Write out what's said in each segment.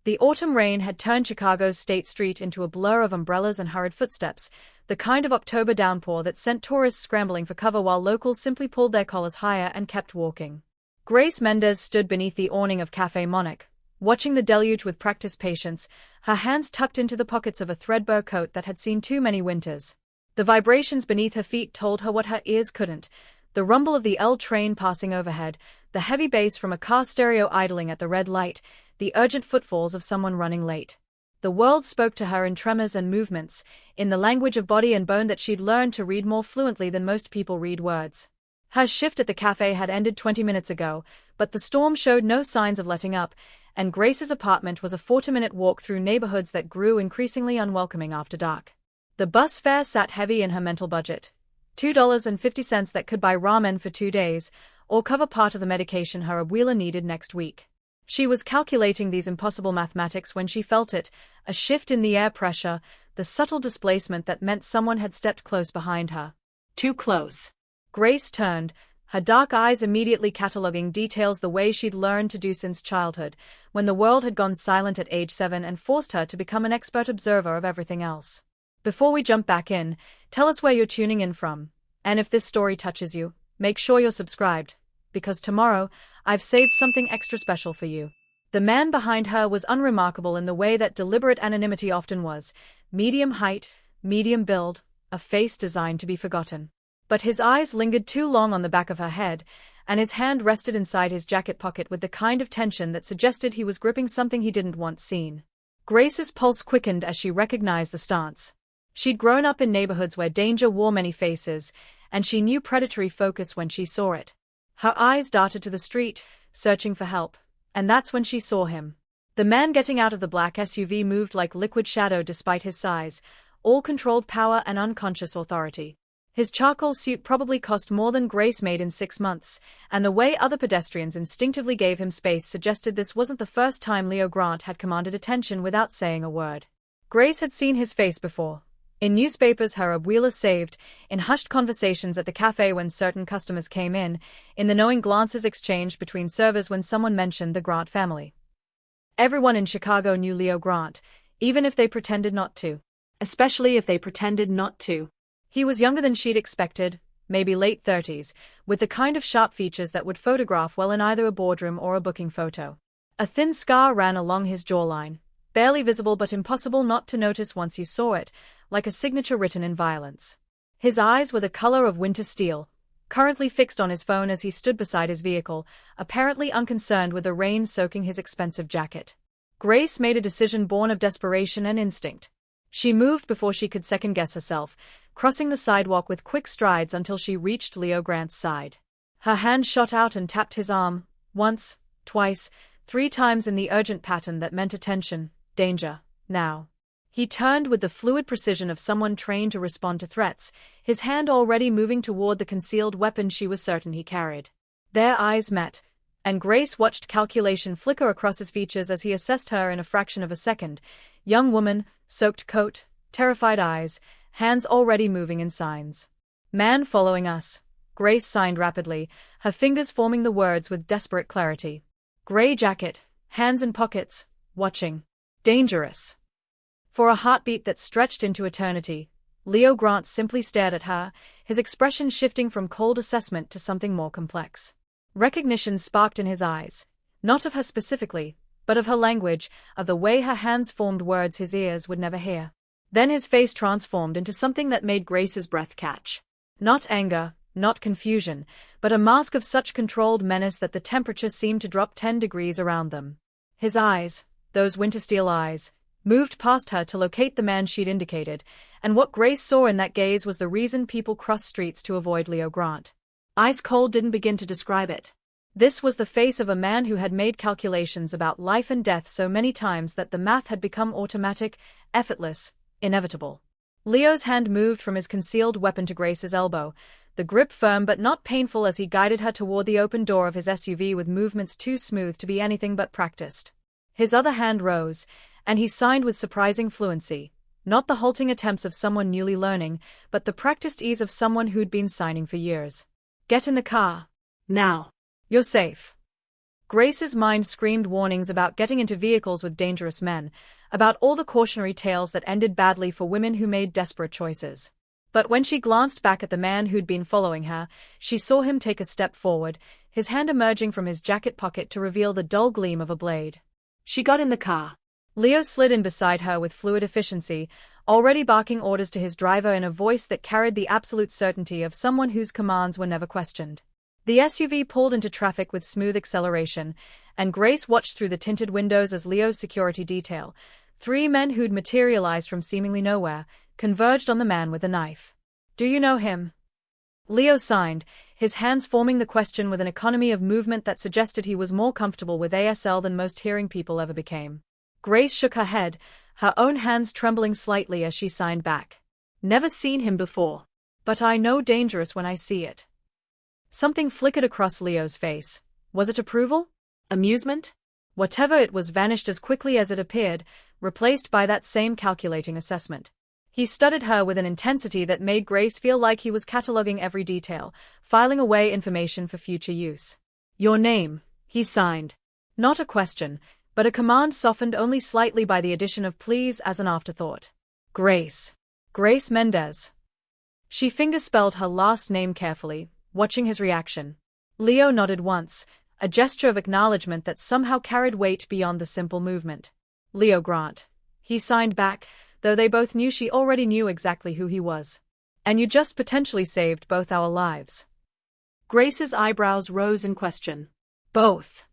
The autumn rain had turned Chicago's State Street into a blur of umbrellas and hurried footsteps, the kind of October downpour that sent tourists scrambling for cover while locals simply pulled their collars higher and kept walking. Grace Mendez stood beneath the awning of Café Monarch, watching the deluge with practiced patience, her hands tucked into the pockets of a threadbare coat that had seen too many winters. The vibrations beneath her feet told her what her ears couldn't: the rumble of the L train passing overhead, the heavy bass from a car stereo idling at the red light, the urgent footfalls of someone running late. The world spoke to her in tremors and movements, in the language of body and bone that she'd learned to read more fluently than most people read words. Her shift at the cafe had ended 20 minutes ago, but the storm showed no signs of letting up, and Grace's apartment was a 40-minute walk through neighborhoods that grew increasingly unwelcoming after dark. The bus fare sat heavy in her mental budget, $2.50 that could buy ramen for 2 days, or cover part of the medication her abuela needed next week. She was calculating these impossible mathematics when she felt it, a shift in the air pressure, the subtle displacement that meant someone had stepped close behind her. Too close. Grace turned, her dark eyes immediately cataloging details the way she'd learned to do since childhood, when the world had gone silent at age 7 and forced her to become an expert observer of everything else. Before we jump back in, tell us where you're tuning in from, and if this story touches you, make sure you're subscribed, because tomorrow, I've saved something extra special for you. The man behind her was unremarkable in the way that deliberate anonymity often was: medium height, medium build, a face designed to be forgotten. But his eyes lingered too long on the back of her head, and his hand rested inside his jacket pocket with the kind of tension that suggested he was gripping something he didn't want seen. Grace's pulse quickened as she recognized the stance. She'd grown up in neighborhoods where danger wore many faces, and she knew predatory focus when she saw it. Her eyes darted to the street, searching for help, and that's when she saw him. The man getting out of the black SUV moved like liquid shadow despite his size, all controlled power and unconscious authority. His charcoal suit probably cost more than Grace made in 6 months, and the way other pedestrians instinctively gave him space suggested this wasn't the first time Leo Grant had commanded attention without saying a word. Grace had seen his face before. In newspapers her abuela saved, in hushed conversations at the cafe when certain customers came in the knowing glances exchanged between servers when someone mentioned the Grant family. Everyone in Chicago knew Leo Grant, even if they pretended not to. Especially if they pretended not to. He was younger than she'd expected, maybe late 30s, with the kind of sharp features that would photograph well in either a boardroom or a booking photo. A thin scar ran along his jawline, barely visible but impossible not to notice once you saw it, like a signature written in violence. His eyes were the color of winter steel, currently fixed on his phone as he stood beside his vehicle, apparently unconcerned with the rain soaking his expensive jacket. Grace made a decision born of desperation and instinct. She moved before she could second-guess herself, crossing the sidewalk with quick strides until she reached Leo Grant's side. Her hand shot out and tapped his arm, once, twice, 3 times in the urgent pattern that meant attention, danger, now. He turned with the fluid precision of someone trained to respond to threats, his hand already moving toward the concealed weapon she was certain he carried. Their eyes met, and Grace watched calculation flicker across his features as he assessed her in a fraction of a second. Young woman, soaked coat, terrified eyes, hands already moving in signs. Man following us, Grace signed rapidly, her fingers forming the words with desperate clarity. Gray jacket, hands in pockets, watching. Dangerous. For a heartbeat that stretched into eternity, Leo Grant simply stared at her, his expression shifting from cold assessment to something more complex. Recognition sparked in his eyes, not of her specifically, but of her language, of the way her hands formed words his ears would never hear. Then his face transformed into something that made Grace's breath catch. Not anger, not confusion, but a mask of such controlled menace that the temperature seemed to drop 10 degrees around them. His eyes, those winter steel eyes, moved past her to locate the man she'd indicated, and what Grace saw in that gaze was the reason people crossed streets to avoid Leo Grant. Ice cold didn't begin to describe it. This was the face of a man who had made calculations about life and death so many times that the math had become automatic, effortless, inevitable. Leo's hand moved from his concealed weapon to Grace's elbow, the grip firm but not painful as he guided her toward the open door of his SUV with movements too smooth to be anything but practiced. His other hand rose, and he signed with surprising fluency, not the halting attempts of someone newly learning, but the practiced ease of someone who'd been signing for years. Get in the car. Now. You're safe. Grace's mind screamed warnings about getting into vehicles with dangerous men, about all the cautionary tales that ended badly for women who made desperate choices. But when she glanced back at the man who'd been following her, she saw him take a step forward, his hand emerging from his jacket pocket to reveal the dull gleam of a blade. She got in the car. Leo slid in beside her with fluid efficiency, already barking orders to his driver in a voice that carried the absolute certainty of someone whose commands were never questioned. The SUV pulled into traffic with smooth acceleration, and Grace watched through the tinted windows as Leo's security detail, 3 men who'd materialized from seemingly nowhere, converged on the man with the knife. "Do you know him?" Leo signed, his hands forming the question with an economy of movement that suggested he was more comfortable with ASL than most hearing people ever became. Grace shook her head, her own hands trembling slightly as she signed back. "Never seen him before. But I know dangerous when I see it." Something flickered across Leo's face. Was it approval? Amusement? Whatever it was vanished as quickly as it appeared, replaced by that same calculating assessment. He studied her with an intensity that made Grace feel like he was cataloging every detail, filing away information for future use. "Your name," he signed. Not a question, but a command softened only slightly by the addition of please as an afterthought. "Grace. Grace Mendez." She fingerspelled her last name carefully, watching his reaction. Leo nodded once, a gesture of acknowledgement that somehow carried weight beyond the simple movement. "Leo Grant." He signed back, though they both knew she already knew exactly who he was. "And you just potentially saved both our lives." Grace's eyebrows rose in question. "Both."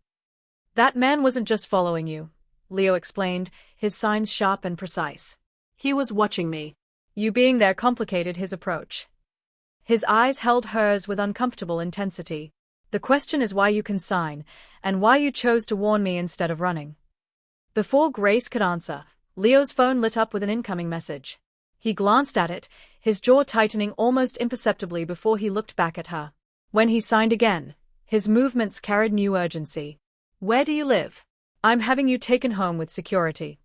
"That man wasn't just following you," Leo explained, his signs sharp and precise. "He was watching me." You being there complicated his approach. His eyes held hers with uncomfortable intensity. "The question is why you can sign, and why you chose to warn me instead of running." Before Grace could answer, Leo's phone lit up with an incoming message. He glanced at it, his jaw tightening almost imperceptibly before he looked back at her. When he signed again, his movements carried new urgency. "Where do you live?" "I'm having you taken home with security."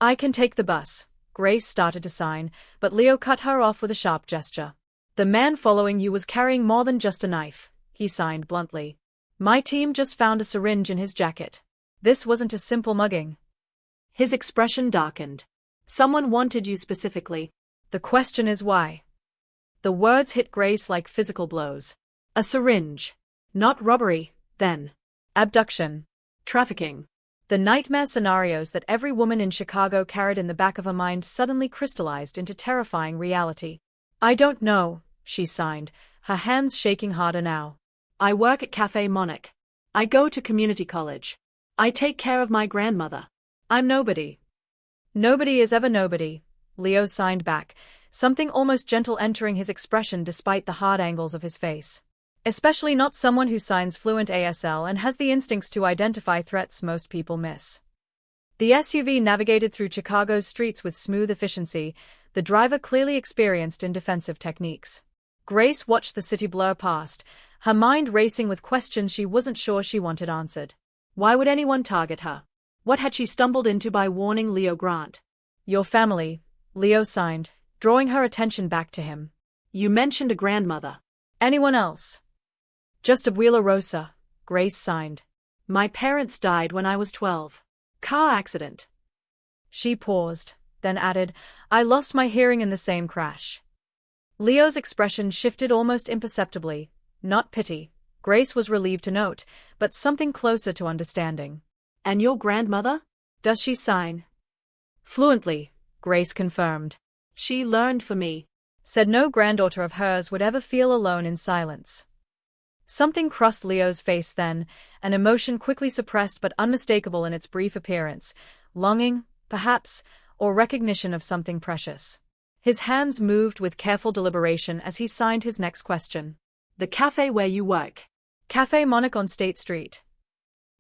"I can take the bus." Grace started to sign, but Leo cut her off with a sharp gesture. "The man following you was carrying more than just a knife," he signed bluntly. "My team just found a syringe in his jacket. This wasn't a simple mugging." His expression darkened. "Someone wanted you specifically." "The question is why." The words hit Grace like physical blows. "A syringe. Not robbery, then." "Abduction." "Trafficking." The nightmare scenarios that every woman in Chicago carried in the back of her mind suddenly crystallized into terrifying reality. "I don't know," she signed, her hands shaking harder now. "I work at Café Monarch. I go to community college. I take care of my grandmother. I'm nobody." "Nobody is ever nobody," Leo signed back, something almost gentle entering his expression despite the hard angles of his face. "Especially not someone who signs fluent ASL and has the instincts to identify threats most people miss." The SUV navigated through Chicago's streets with smooth efficiency, the driver clearly experienced in defensive techniques. Grace watched the city blur past, her mind racing with questions she wasn't sure she wanted answered. Why would anyone target her? What had she stumbled into by warning Leo Grant? "Your family," Leo signed, drawing her attention back to him. "You mentioned a grandmother." "Anyone else?" "Just abuela Rosa," Grace signed. "My parents died when I was 12. Car accident." She paused, then added, "I lost my hearing in the same crash." Leo's expression shifted almost imperceptibly, not pity, Grace was relieved to note, but something closer to understanding. "And your grandmother? Does she sign?" "Fluently," Grace confirmed. "She learned for me," said no granddaughter of hers would ever feel alone in silence. Something crossed Leo's face then, an emotion quickly suppressed but unmistakable in its brief appearance, longing, perhaps, or recognition of something precious. His hands moved with careful deliberation as he signed his next question. "The cafe where you work?" "Café Monarch on State Street."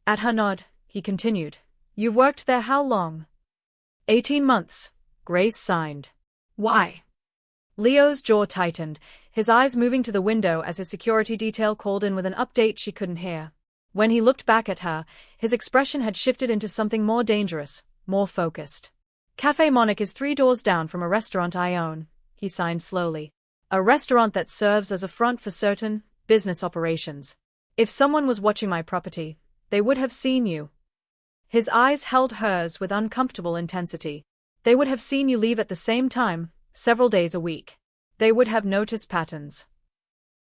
At her nod, he continued. "You've worked there how long?" 18 months, Grace signed. "Why?" Leo's jaw tightened, his eyes moving to the window as his security detail called in with an update she couldn't hear. When he looked back at her, his expression had shifted into something more dangerous, more focused. "Café Monarch is 3 doors down from a restaurant I own," he signed slowly. "A restaurant that serves as a front for certain business operations. If someone was watching my property, They would have seen you. His eyes held hers with uncomfortable intensity. They would have seen you leave at the same time, several days a week. They would have noticed patterns.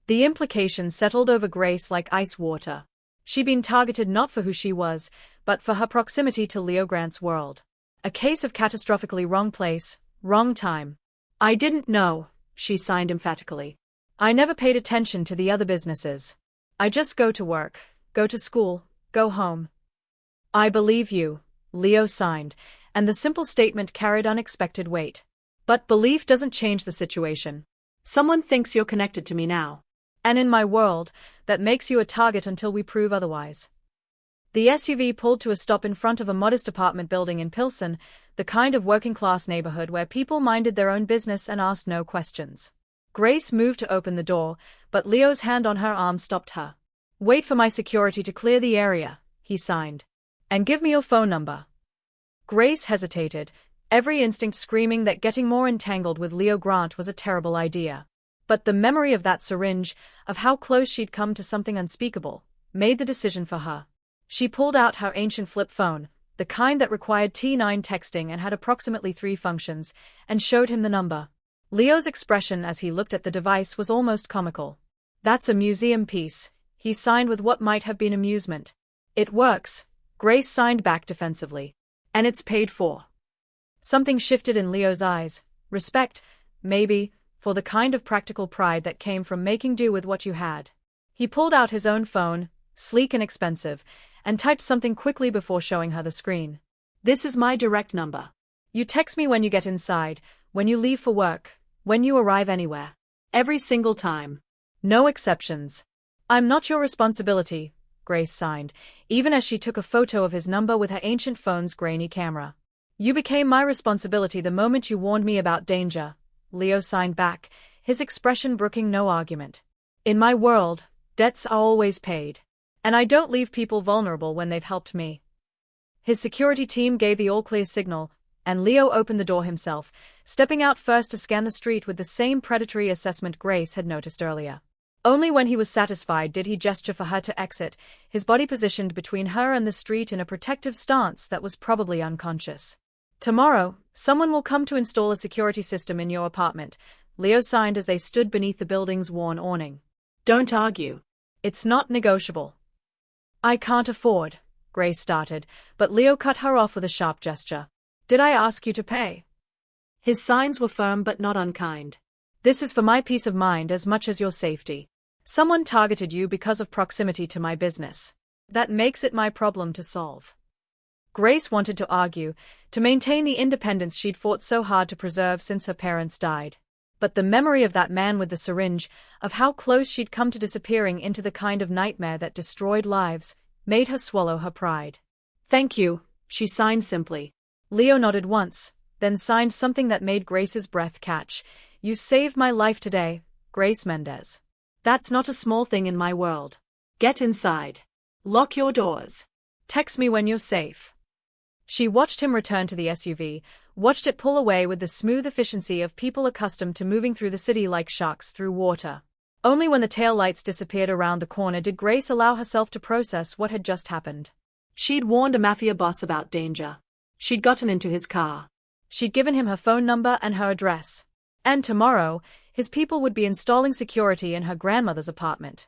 The implications settled over Grace like ice water. She'd been targeted not for who she was, but for her proximity to Leo Grant's world. A case of catastrophically wrong place, wrong time. I didn't know, she signed emphatically. I never paid attention to the other businesses. I just go to work, go to school, go home. I believe you, Leo signed, and the simple statement carried unexpected weight. But belief doesn't change the situation. Someone thinks you're connected to me now. And in my world, that makes you a target until we prove otherwise. The SUV pulled to a stop in front of a modest apartment building in Pilsen, the kind of working-class neighborhood where people minded their own business and asked no questions. Grace moved to open the door, but Leo's hand on her arm stopped her. Wait for my security to clear the area, he signed. And give me your phone number. Grace hesitated, every instinct screaming that getting more entangled with Leo Grant was a terrible idea. But the memory of that syringe, of how close she'd come to something unspeakable, made the decision for her. She pulled out her ancient flip phone, the kind that required T9 texting and had approximately 3 functions, and showed him the number. Leo's expression as he looked at the device was almost comical. That's a museum piece, he signed with what might have been amusement. It works, Grace signed back defensively. And it's paid for. Something shifted in Leo's eyes, respect, maybe, for the kind of practical pride that came from making do with what you had. He pulled out his own phone, sleek and expensive, and typed something quickly before showing her the screen. This is my direct number. You text me when you get inside, when you leave for work, when you arrive anywhere. Every single time. No exceptions. I'm not your responsibility, Grace signed, even as she took a photo of his number with her ancient phone's grainy camera. You became my responsibility the moment you warned me about danger, Leo signed back, his expression brooking no argument. In my world, debts are always paid. And I don't leave people vulnerable when they've helped me. His security team gave the all-clear signal, and Leo opened the door himself, stepping out first to scan the street with the same predatory assessment Grace had noticed earlier. Only when he was satisfied did he gesture for her to exit, his body positioned between her and the street in a protective stance that was probably unconscious. Tomorrow, someone will come to install a security system in your apartment, Leo signed as they stood beneath the building's worn awning. Don't argue. It's not negotiable. I can't afford, Grace started, but Leo cut her off with a sharp gesture. Did I ask you to pay? His signs were firm but not unkind. This is for my peace of mind as much as your safety. Someone targeted you because of proximity to my business. That makes it my problem to solve. Grace wanted to argue, to maintain the independence she'd fought so hard to preserve since her parents died. But the memory of that man with the syringe, of how close she'd come to disappearing into the kind of nightmare that destroyed lives, made her swallow her pride. Thank you, she signed simply. Leo nodded once, then signed something that made Grace's breath catch. You saved my life today, Grace Mendez. That's not a small thing in my world. Get inside. Lock your doors. Text me when you're safe. She watched him return to the SUV, watched it pull away with the smooth efficiency of people accustomed to moving through the city like sharks through water. Only when the taillights disappeared around the corner did Grace allow herself to process what had just happened. She'd warned a Mafia boss about danger. She'd gotten into his car. She'd given him her phone number and her address. And tomorrow, his people would be installing security in her grandmother's apartment.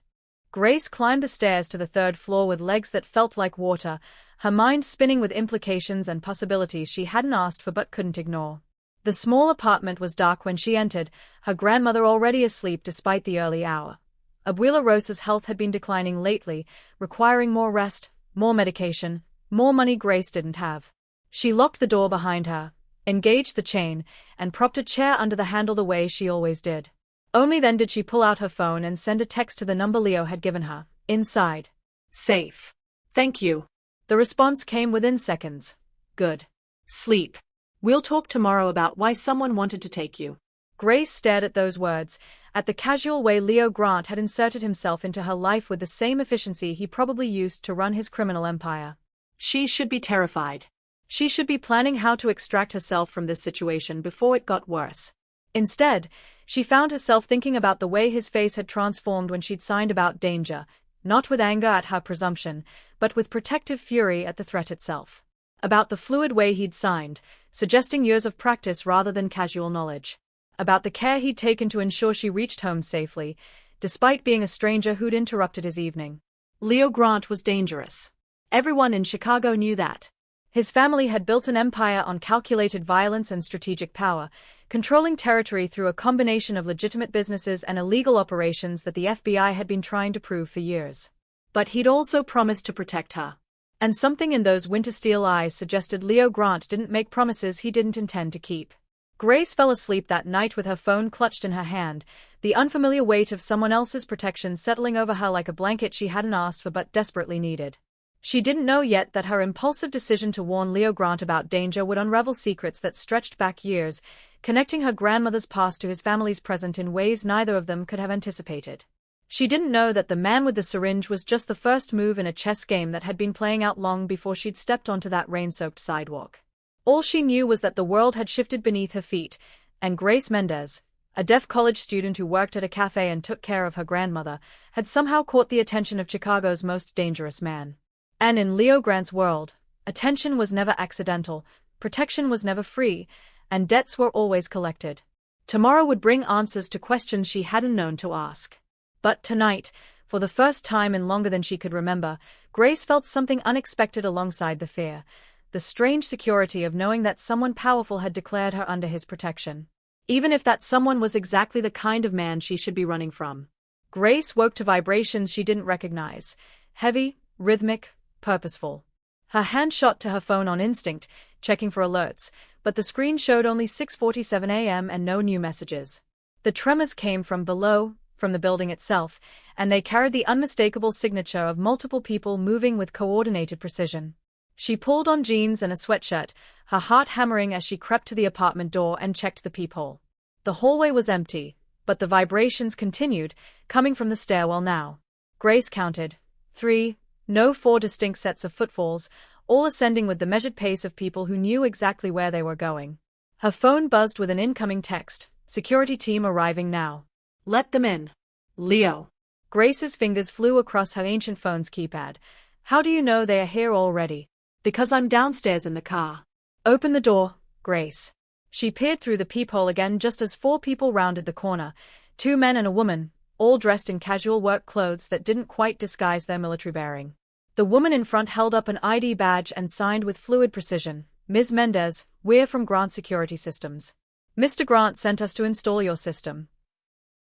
Grace climbed the stairs to the 3rd floor with legs that felt like water, her mind spinning with implications and possibilities she hadn't asked for but couldn't ignore. The small apartment was dark when she entered, her grandmother already asleep despite the early hour. Abuela Rosa's health had been declining lately, requiring more rest, more medication, more money Grace didn't have. She locked the door behind her, engaged the chain, and propped a chair under the handle the way she always did. Only then did she pull out her phone and send a text to the number Leo had given her. Inside. Safe. Thank you. The response came within seconds. Good. Sleep. We'll talk tomorrow about why someone wanted to take you. Grace stared at those words, at the casual way Leo Grant had inserted himself into her life with the same efficiency he probably used to run his criminal empire. She should be terrified. She should be planning how to extract herself from this situation before it got worse. Instead, she found herself thinking about the way his face had transformed when she'd signed about danger, not with anger at her presumption, but with protective fury at the threat itself. About the fluid way he'd signed, suggesting years of practice rather than casual knowledge. About the care he'd taken to ensure she reached home safely, despite being a stranger who'd interrupted his evening. Leo Grant was dangerous. Everyone in Chicago knew that. His family had built an empire on calculated violence and strategic power, controlling territory through a combination of legitimate businesses and illegal operations that the FBI had been trying to prove for years. But he'd also promised to protect her. And something in those winter steel eyes suggested Leo Grant didn't make promises he didn't intend to keep. Grace fell asleep that night with her phone clutched in her hand, the unfamiliar weight of someone else's protection settling over her like a blanket she hadn't asked for but desperately needed. She didn't know yet that her impulsive decision to warn Leo Grant about danger would unravel secrets that stretched back years, connecting her grandmother's past to his family's present in ways neither of them could have anticipated. She didn't know that the man with the syringe was just the first move in a chess game that had been playing out long before she'd stepped onto that rain-soaked sidewalk. All she knew was that the world had shifted beneath her feet, and Grace Mendez, a deaf college student who worked at a cafe and took care of her grandmother, had somehow caught the attention of Chicago's most dangerous man. And in Leo Grant's world, attention was never accidental, protection was never free, and debts were always collected. Tomorrow would bring answers to questions she hadn't known to ask. But tonight, for the first time in longer than she could remember, Grace felt something unexpected alongside the fear, the strange security of knowing that someone powerful had declared her under his protection. Even if that someone was exactly the kind of man she should be running from. Grace woke to vibrations she didn't recognize, heavy, rhythmic, purposeful. Her hand shot to her phone on instinct, checking for alerts, but the screen showed only 6:47 a.m. and no new messages. The tremors came from below, from the building itself, and they carried the unmistakable signature of multiple people moving with coordinated precision. She pulled on jeans and a sweatshirt, her heart hammering as she crept to the apartment door and checked the peephole. The hallway was empty, but the vibrations continued, coming from the stairwell now. Grace counted 3, no 4 distinct sets of footfalls, all ascending with the measured pace of people who knew exactly where they were going. Her phone buzzed with an incoming text, security team arriving now. Let them in. Leo. Grace's fingers flew across her ancient phone's keypad. How do you know they are here already? Because I'm downstairs in the car. Open the door, Grace. She peered through the peephole again just as 4 people rounded the corner, 2 men and a woman, all dressed in casual work clothes that didn't quite disguise their military bearing. The woman in front held up an ID badge and signed with fluid precision, Ms. Mendez, we're from Grant Security Systems. Mr. Grant sent us to install your system.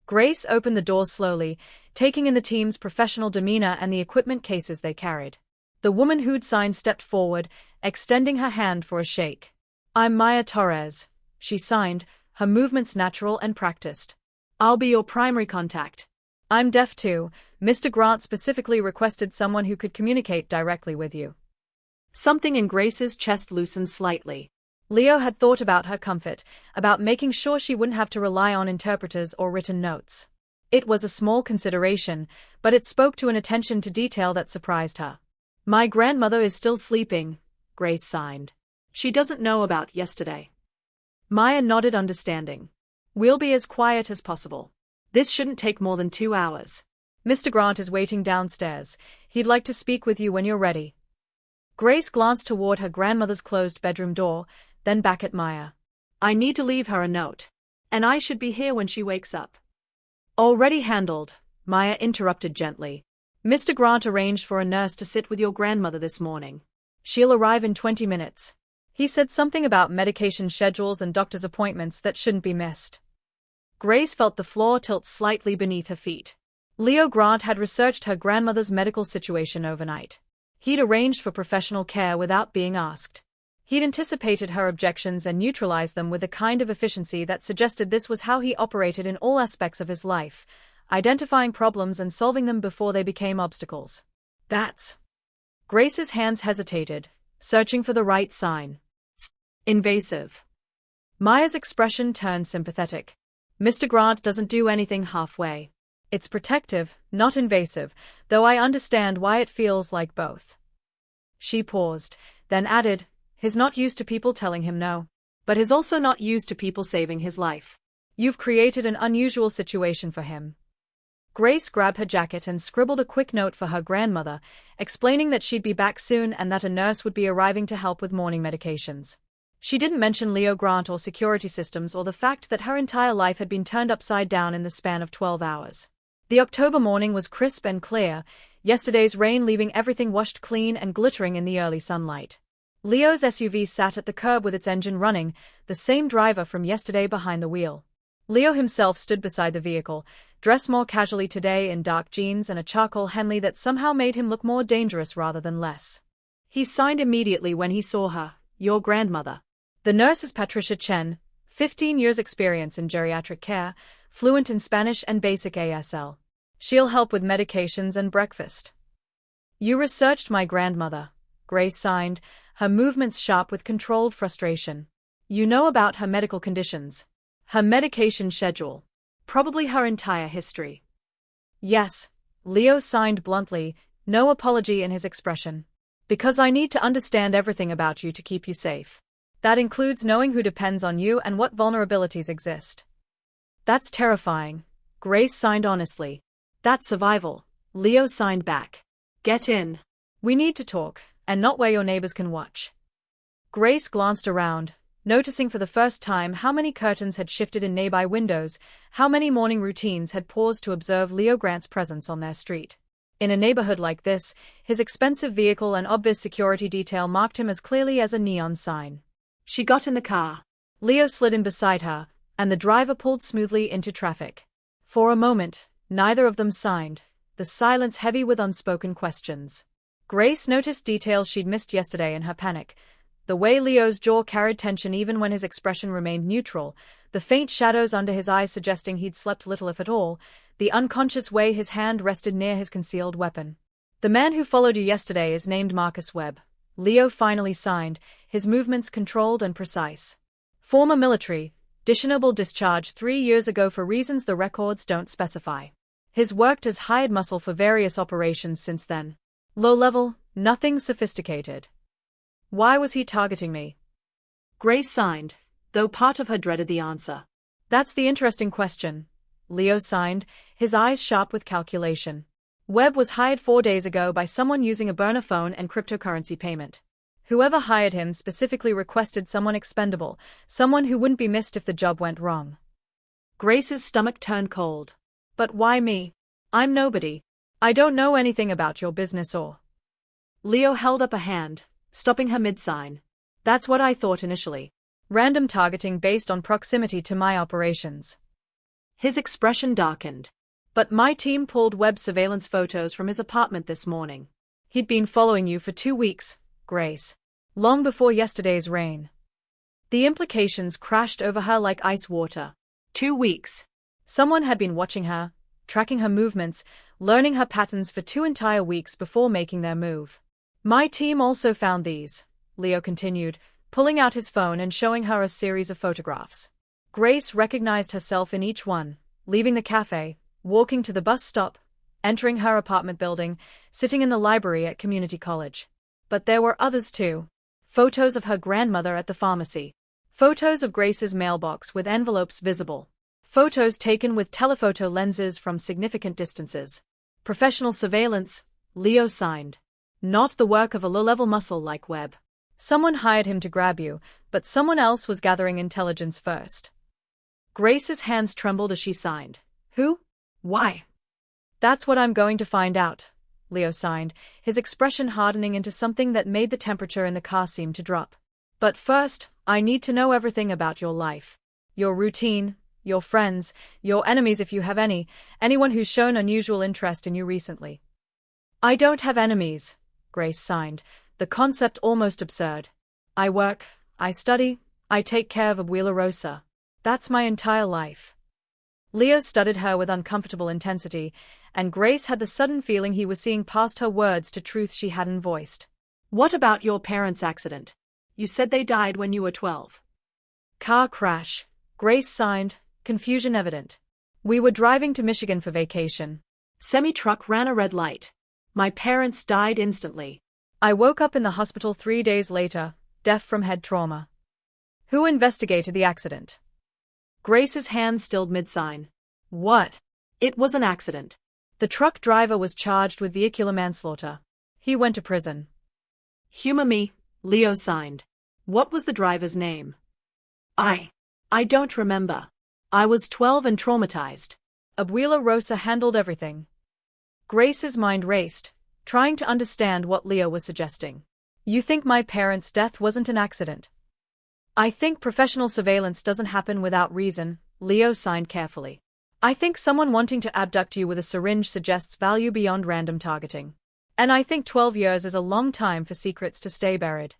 Grace opened the door slowly, taking in the team's professional demeanor and the equipment cases they carried. The woman who'd signed stepped forward, extending her hand for a shake. I'm Maya Torres, she signed, her movements natural and practiced. I'll be your primary contact. I'm deaf too. Mr. Grant specifically requested someone who could communicate directly with you. Something in Grace's chest loosened slightly. Leo had thought about her comfort, about making sure she wouldn't have to rely on interpreters or written notes. It was a small consideration, but it spoke to an attention to detail that surprised her. My grandmother is still sleeping, Grace signed. She doesn't know about yesterday. Maya nodded understanding. We'll be as quiet as possible. This shouldn't take more than 2 hours. Mr. Grant is waiting downstairs. He'd like to speak with you when you're ready. Grace glanced toward her grandmother's closed bedroom door, then back at Maya. I need to leave her a note. And I should be here when she wakes up. Already handled, Maya interrupted gently. Mr. Grant arranged for a nurse to sit with your grandmother this morning. She'll arrive in 20 minutes. He said something about medication schedules and doctor's appointments that shouldn't be missed. Grace felt the floor tilt slightly beneath her feet. Leo Grant had researched her grandmother's medical situation overnight. He'd arranged for professional care without being asked. He'd anticipated her objections and neutralized them with a kind of efficiency that suggested this was how he operated in all aspects of his life, identifying problems and solving them before they became obstacles. That's... Grace's hands hesitated, searching for the right sign. Invasive. Maya's expression turned sympathetic. Mr. Grant doesn't do anything halfway. It's protective, not invasive, though I understand why it feels like both. She paused, then added, he's not used to people telling him no. But he's also not used to people saving his life. You've created an unusual situation for him. Grace grabbed her jacket and scribbled a quick note for her grandmother, explaining that she'd be back soon and that a nurse would be arriving to help with morning medications. She didn't mention Leo Grant or security systems or the fact that her entire life had been turned upside down in the span of 12 hours. The October morning was crisp and clear, yesterday's rain leaving everything washed clean and glittering in the early sunlight. Leo's SUV sat at the curb with its engine running, the same driver from yesterday behind the wheel. Leo himself stood beside the vehicle, dressed more casually today in dark jeans and a charcoal Henley that somehow made him look more dangerous rather than less. He signed immediately when he saw her, "Your grandmother." The nurse is Patricia Chen, 15 years experience in geriatric care, fluent in Spanish and basic ASL. She'll help with medications and breakfast. You researched my grandmother, Grace signed, her movements sharp with controlled frustration. You know about her medical conditions, her medication schedule, probably her entire history. Yes, Leo signed bluntly, no apology in his expression. Because I need to understand everything about you to keep you safe. That includes knowing who depends on you and what vulnerabilities exist. That's terrifying, Grace signed honestly. That's survival, Leo signed back. Get in. We need to talk, and not where your neighbors can watch. Grace glanced around, noticing for the first time how many curtains had shifted in nearby windows, how many morning routines had paused to observe Leo Grant's presence on their street. In a neighborhood like this, his expensive vehicle and obvious security detail marked him as clearly as a neon sign. She got in the car. Leo slid in beside her, and the driver pulled smoothly into traffic. For a moment, neither of them signed, the silence heavy with unspoken questions. Grace noticed details she'd missed yesterday in her panic. The way Leo's jaw carried tension even when his expression remained neutral, the faint shadows under his eyes suggesting he'd slept little if at all, the unconscious way his hand rested near his concealed weapon. The man who followed you yesterday is named Marcus Webb. Leo finally signed, his movements controlled and precise. Former military, dishonorable discharge 3 years ago for reasons the records don't specify. He's worked as hired muscle for various operations since then. Low level, nothing sophisticated. Why was he targeting me? Grace signed, though part of her dreaded the answer. That's the interesting question. Leo signed, his eyes sharp with calculation. Webb was hired 4 days ago by someone using a burner phone and cryptocurrency payment. Whoever hired him specifically requested someone expendable, someone who wouldn't be missed if the job went wrong. Grace's stomach turned cold. But why me? I'm nobody. I don't know anything about your business or... Leo held up a hand, stopping her mid-sign. That's what I thought initially. Random targeting based on proximity to my operations. His expression darkened. But my team pulled Webb surveillance photos from his apartment this morning. He'd been following you for 2 weeks, Grace. Long before yesterday's rain. The implications crashed over her like ice water. 2 weeks. Someone had been watching her, tracking her movements, learning her patterns for 2 entire weeks before making their move. My team also found these, Leo continued, pulling out his phone and showing her a series of photographs. Grace recognized herself in each one, leaving the cafe, walking to the bus stop, entering her apartment building, sitting in the library at community college. But there were others too. Photos of her grandmother at the pharmacy. Photos of Grace's mailbox with envelopes visible. Photos taken with telephoto lenses from significant distances. Professional surveillance, Leo signed. Not the work of a low-level muscle like Webb. Someone hired him to grab you, but someone else was gathering intelligence first. Grace's hands trembled as she signed. Who? Why? That's what I'm going to find out, Leo signed, his expression hardening into something that made the temperature in the car seem to drop. But first, I need to know everything about your life. Your routine, your friends, your enemies if you have any, anyone who's shown unusual interest in you recently. I don't have enemies, Grace signed, the concept almost absurd. I work, I study, I take care of abuela Rosa. That's my entire life. Leo studied her with uncomfortable intensity, and Grace had the sudden feeling he was seeing past her words to truths she hadn't voiced. What about your parents' accident? You said they died when you were 12. Car crash, Grace signed, confusion evident. We were driving to Michigan for vacation. Semi-truck ran a red light. My parents died instantly. I woke up in the hospital 3 days later, deaf from head trauma. Who investigated the accident? Grace's hand stilled mid-sign. What? It was an accident. The truck driver was charged with vehicular manslaughter. He went to prison. Humor me, Leo signed. What was the driver's name? I don't remember. I was 12 and traumatized. Abuela Rosa handled everything. Grace's mind raced, trying to understand what Leo was suggesting. You think my parents' death wasn't an accident? I think professional surveillance doesn't happen without reason, Leo signed carefully. I think someone wanting to abduct you with a syringe suggests value beyond random targeting. And I think 12 years is a long time for secrets to stay buried.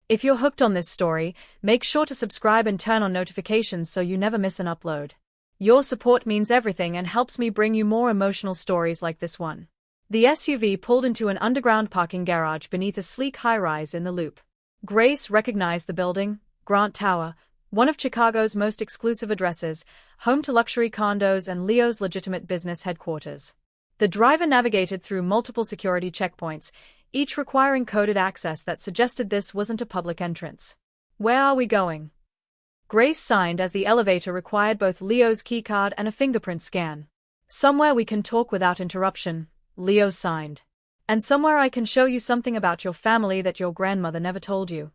If you're hooked on this story, make sure to subscribe and turn on notifications so you never miss an upload. Your support means everything and helps me bring you more emotional stories like this one. The SUV pulled into an underground parking garage beneath a sleek high-rise in the Loop. Grace recognized the building, Grant Tower, one of Chicago's most exclusive addresses, home to luxury condos and Leo's legitimate business headquarters. The driver navigated through multiple security checkpoints, each requiring coded access that suggested this wasn't a public entrance. Where are we going? Grace signed as the elevator required both Leo's keycard and a fingerprint scan. Somewhere we can talk without interruption, Leo signed. And somewhere I can show you something about your family that your grandmother never told you.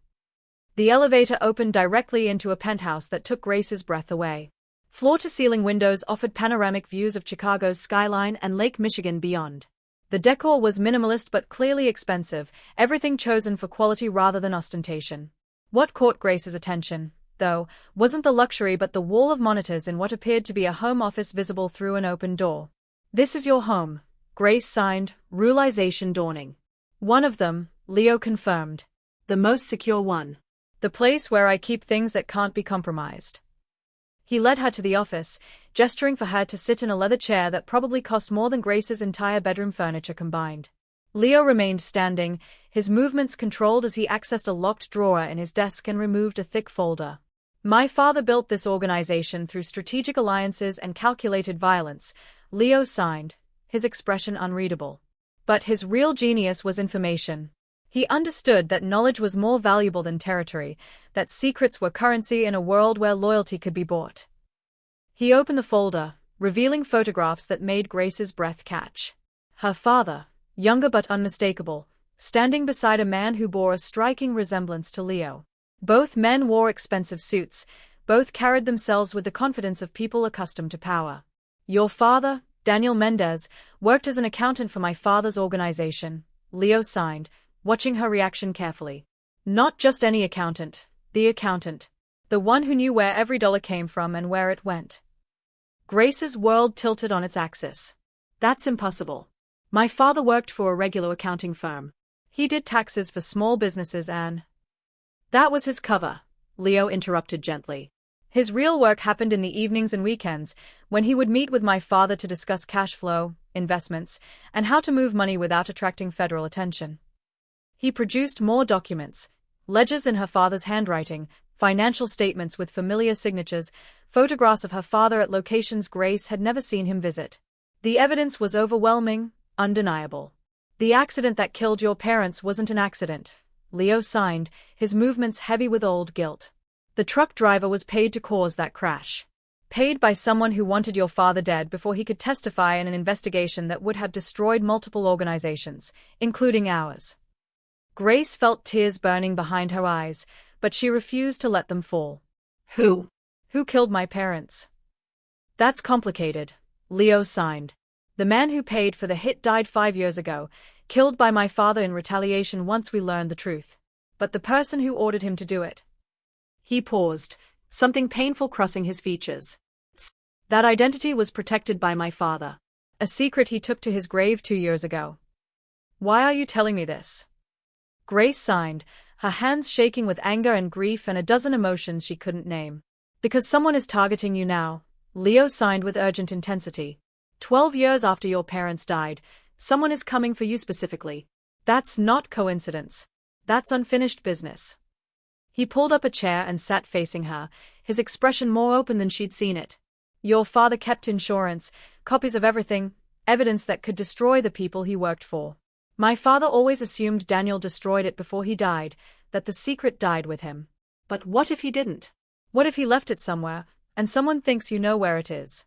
The elevator opened directly into a penthouse that took Grace's breath away. Floor-to-ceiling windows offered panoramic views of Chicago's skyline and Lake Michigan beyond. The decor was minimalist but clearly expensive, everything chosen for quality rather than ostentation. What caught Grace's attention, though, wasn't the luxury but the wall of monitors in what appeared to be a home office visible through an open door. This is your home, Grace signed, realization dawning. One of them, Leo confirmed. The most secure one. The place where I keep things that can't be compromised. He led her to the office, gesturing for her to sit in a leather chair that probably cost more than Grace's entire bedroom furniture combined. Leo remained standing, his movements controlled as he accessed a locked drawer in his desk and removed a thick folder. My father built this organization through strategic alliances and calculated violence, Leo signed, his expression unreadable. But his real genius was information. He understood that knowledge was more valuable than territory, that secrets were currency in a world where loyalty could be bought. He opened the folder, revealing photographs that made Grace's breath catch. Her father, younger but unmistakable, standing beside a man who bore a striking resemblance to Leo. Both men wore expensive suits, both carried themselves with the confidence of people accustomed to power. Your father, Daniel Mendez, worked as an accountant for my father's organization, Leo signed, watching her reaction carefully. Not just any accountant, the accountant. The one who knew where every dollar came from and where it went. Grace's world tilted on its axis. That's impossible. My father worked for a regular accounting firm. He did taxes for small businesses and… That was his cover, Leo interrupted gently. His real work happened in the evenings and weekends, when he would meet with my father to discuss cash flow, investments, and how to move money without attracting federal attention. He produced more documents, ledgers in her father's handwriting, financial statements with familiar signatures, photographs of her father at locations Grace had never seen him visit. The evidence was overwhelming, undeniable. The accident that killed your parents wasn't an accident, Leo signed, his movements heavy with old guilt. The truck driver was paid to cause that crash. Paid by someone who wanted your father dead before he could testify in an investigation that would have destroyed multiple organizations, including ours. Grace felt tears burning behind her eyes, but she refused to let them fall. Who? Who killed my parents? That's complicated, Leo signed. The man who paid for the hit died 5 years ago, killed by my father in retaliation once we learned the truth. But the person who ordered him to do it. He paused, something painful crossing his features. That identity was protected by my father. A secret he took to his grave 2 years ago. Why are you telling me this? Grace signed, her hands shaking with anger and grief and a dozen emotions she couldn't name. Because someone is targeting you now, Leo signed with urgent intensity. 12 years after your parents died, someone is coming for you specifically. That's not coincidence. That's unfinished business. He pulled up a chair and sat facing her, his expression more open than she'd seen it. Your father kept insurance, copies of everything, evidence that could destroy the people he worked for. My father always assumed Daniel destroyed it before he died, that the secret died with him. But what if he didn't? What if he left it somewhere, and someone thinks you know where it is?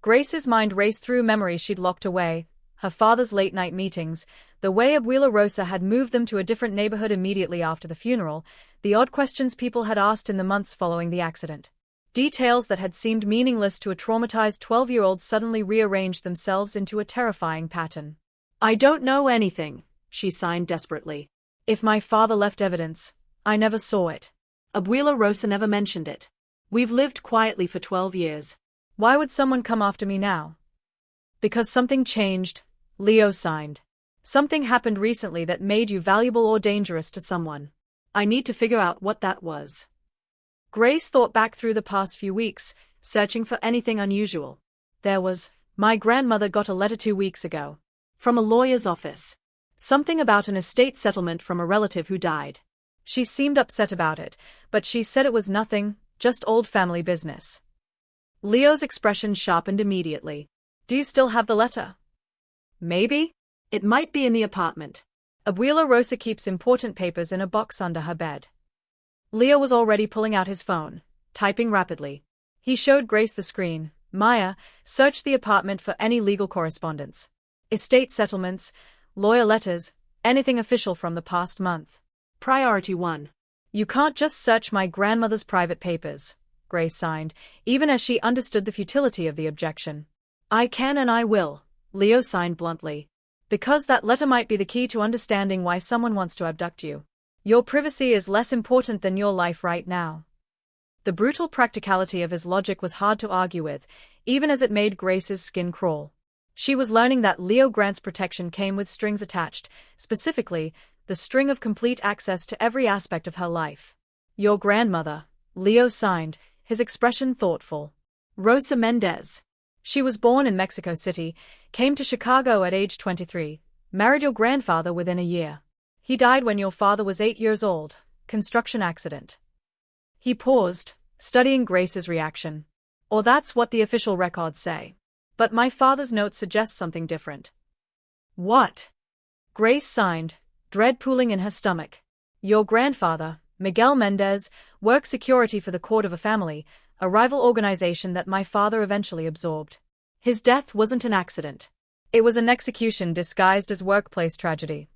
Grace's mind raced through memories she'd locked away, her father's late-night meetings, the way abuela Rosa had moved them to a different neighborhood immediately after the funeral, the odd questions people had asked in the months following the accident. Details that had seemed meaningless to a traumatized 12-year-old suddenly rearranged themselves into a terrifying pattern. I don't know anything, she signed desperately. If my father left evidence, I never saw it. Abuela Rosa never mentioned it. We've lived quietly for 12 years. Why would someone come after me now? Because something changed, Leo signed. Something happened recently that made you valuable or dangerous to someone. I need to figure out what that was. Grace thought back through the past few weeks, searching for anything unusual. There was, my grandmother got a letter 2 weeks ago. From a lawyer's office. Something about an estate settlement from a relative who died. She seemed upset about it, but she said it was nothing, just old family business. Leo's expression sharpened immediately. Do you still have the letter? Maybe? It might be in the apartment. Abuela Rosa keeps important papers in a box under her bed. Leo was already pulling out his phone, typing rapidly. He showed Grace the screen. Maya, search the apartment for any legal correspondence. Estate settlements, lawyer letters, anything official from the past month. Priority 1. You can't just search my grandmother's private papers, Grace signed, even as she understood the futility of the objection. I can and I will, Leo signed bluntly. Because that letter might be the key to understanding why someone wants to abduct you. Your privacy is less important than your life right now. The brutal practicality of his logic was hard to argue with, even as it made Grace's skin crawl. She was learning that Leo Grant's protection came with strings attached, specifically, the string of complete access to every aspect of her life. Your grandmother, Leo signed, his expression thoughtful. Rosa Mendez. She was born in Mexico City, came to Chicago at age 23, married your grandfather within a year. He died when your father was 8 years old, construction accident. He paused, studying Grace's reaction. Or that's what the official records say. But my father's note suggests something different. What? Grace signed, dread pooling in her stomach. Your grandfather, Miguel Mendez, worked security for the Court of a Family, a rival organization that my father eventually absorbed. His death wasn't an accident. It was an execution disguised as workplace tragedy.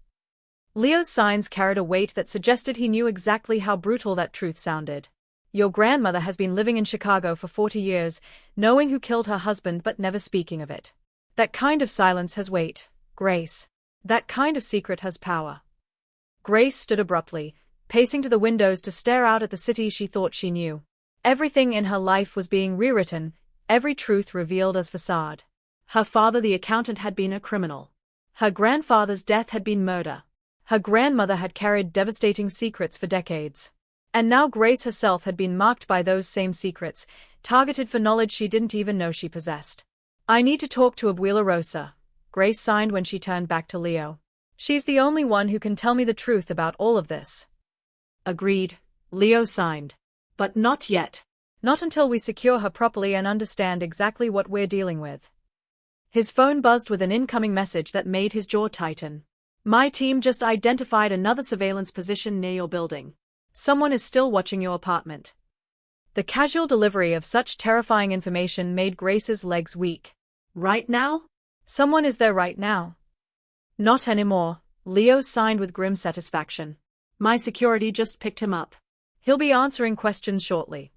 Leo's signs carried a weight that suggested he knew exactly how brutal that truth sounded. Your grandmother has been living in Chicago for 40 years, knowing who killed her husband but never speaking of it. That kind of silence has weight, Grace. That kind of secret has power. Grace stood abruptly, pacing to the windows to stare out at the city she thought she knew. Everything in her life was being rewritten, every truth revealed as facade. Her father, the accountant, had been a criminal. Her grandfather's death had been murder. Her grandmother had carried devastating secrets for decades. And now Grace herself had been marked by those same secrets, targeted for knowledge she didn't even know she possessed. I need to talk to Abuela Rosa, Grace signed when she turned back to Leo. She's the only one who can tell me the truth about all of this. Agreed, Leo signed. But not yet. Not until we secure her properly and understand exactly what we're dealing with. His phone buzzed with an incoming message that made his jaw tighten. My team just identified another surveillance position near your building. Someone is still watching your apartment. The casual delivery of such terrifying information made Grace's legs weak. Right now? Someone is there right now. Not anymore, Leo signed with grim satisfaction. My security just picked him up. He'll be answering questions shortly.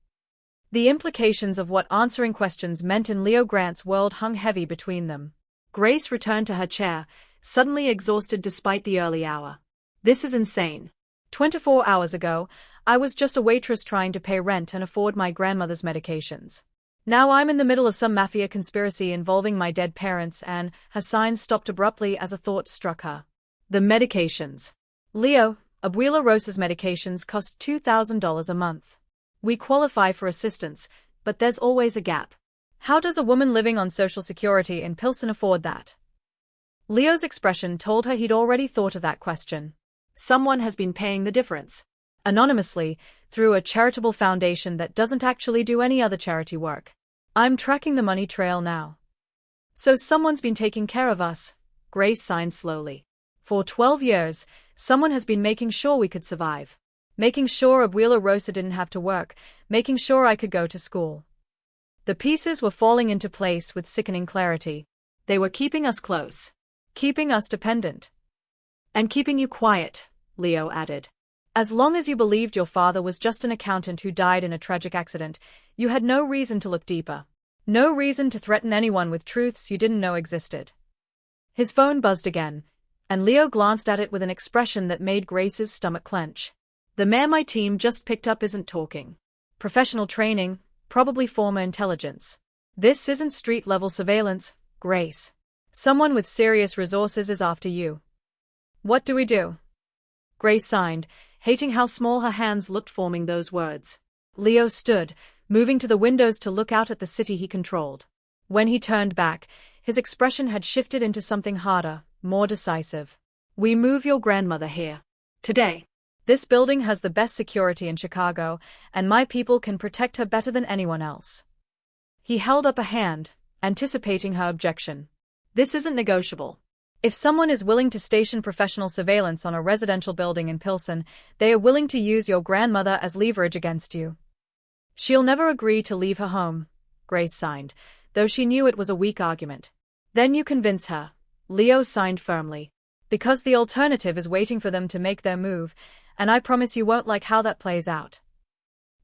The implications of what answering questions meant in Leo Grant's world hung heavy between them. Grace returned to her chair, suddenly exhausted despite the early hour. This is insane. 24 hours ago, I was just a waitress trying to pay rent and afford my grandmother's medications. Now I'm in the middle of some mafia conspiracy involving my dead parents and, her signs stopped abruptly as a thought struck her. The medications. Leo, Abuela Rosa's medications cost $2,000 a month. We qualify for assistance, but there's always a gap. How does a woman living on Social Security in Pilsen afford that? Leo's expression told her he'd already thought of that question. Someone has been paying the difference. Anonymously, through a charitable foundation that doesn't actually do any other charity work. I'm tracking the money trail now. So someone's been taking care of us, Grace signed slowly. For 12 years, someone has been making sure we could survive. Making sure Abuela Rosa didn't have to work, making sure I could go to school. The pieces were falling into place with sickening clarity. They were keeping us close. Keeping us dependent. And keeping you quiet, Leo added. As long as you believed your father was just an accountant who died in a tragic accident, you had no reason to look deeper. No reason to threaten anyone with truths you didn't know existed. His phone buzzed again, and Leo glanced at it with an expression that made Grace's stomach clench. The man my team just picked up isn't talking. Professional training, probably former intelligence. This isn't street-level surveillance, Grace. Someone with serious resources is after you. What do we do? Grace signed, hating how small her hands looked forming those words. Leo stood, moving to the windows to look out at the city he controlled. When he turned back, his expression had shifted into something harder, more decisive. We move your grandmother here. Today. This building has the best security in Chicago, and my people can protect her better than anyone else. He held up a hand, anticipating her objection. This isn't negotiable. If someone is willing to station professional surveillance on a residential building in Pilsen, they are willing to use your grandmother as leverage against you. She'll never agree to leave her home, Grace signed, though she knew it was a weak argument. Then you convince her, Leo signed firmly. Because the alternative is waiting for them to make their move, and I promise you won't like how that plays out.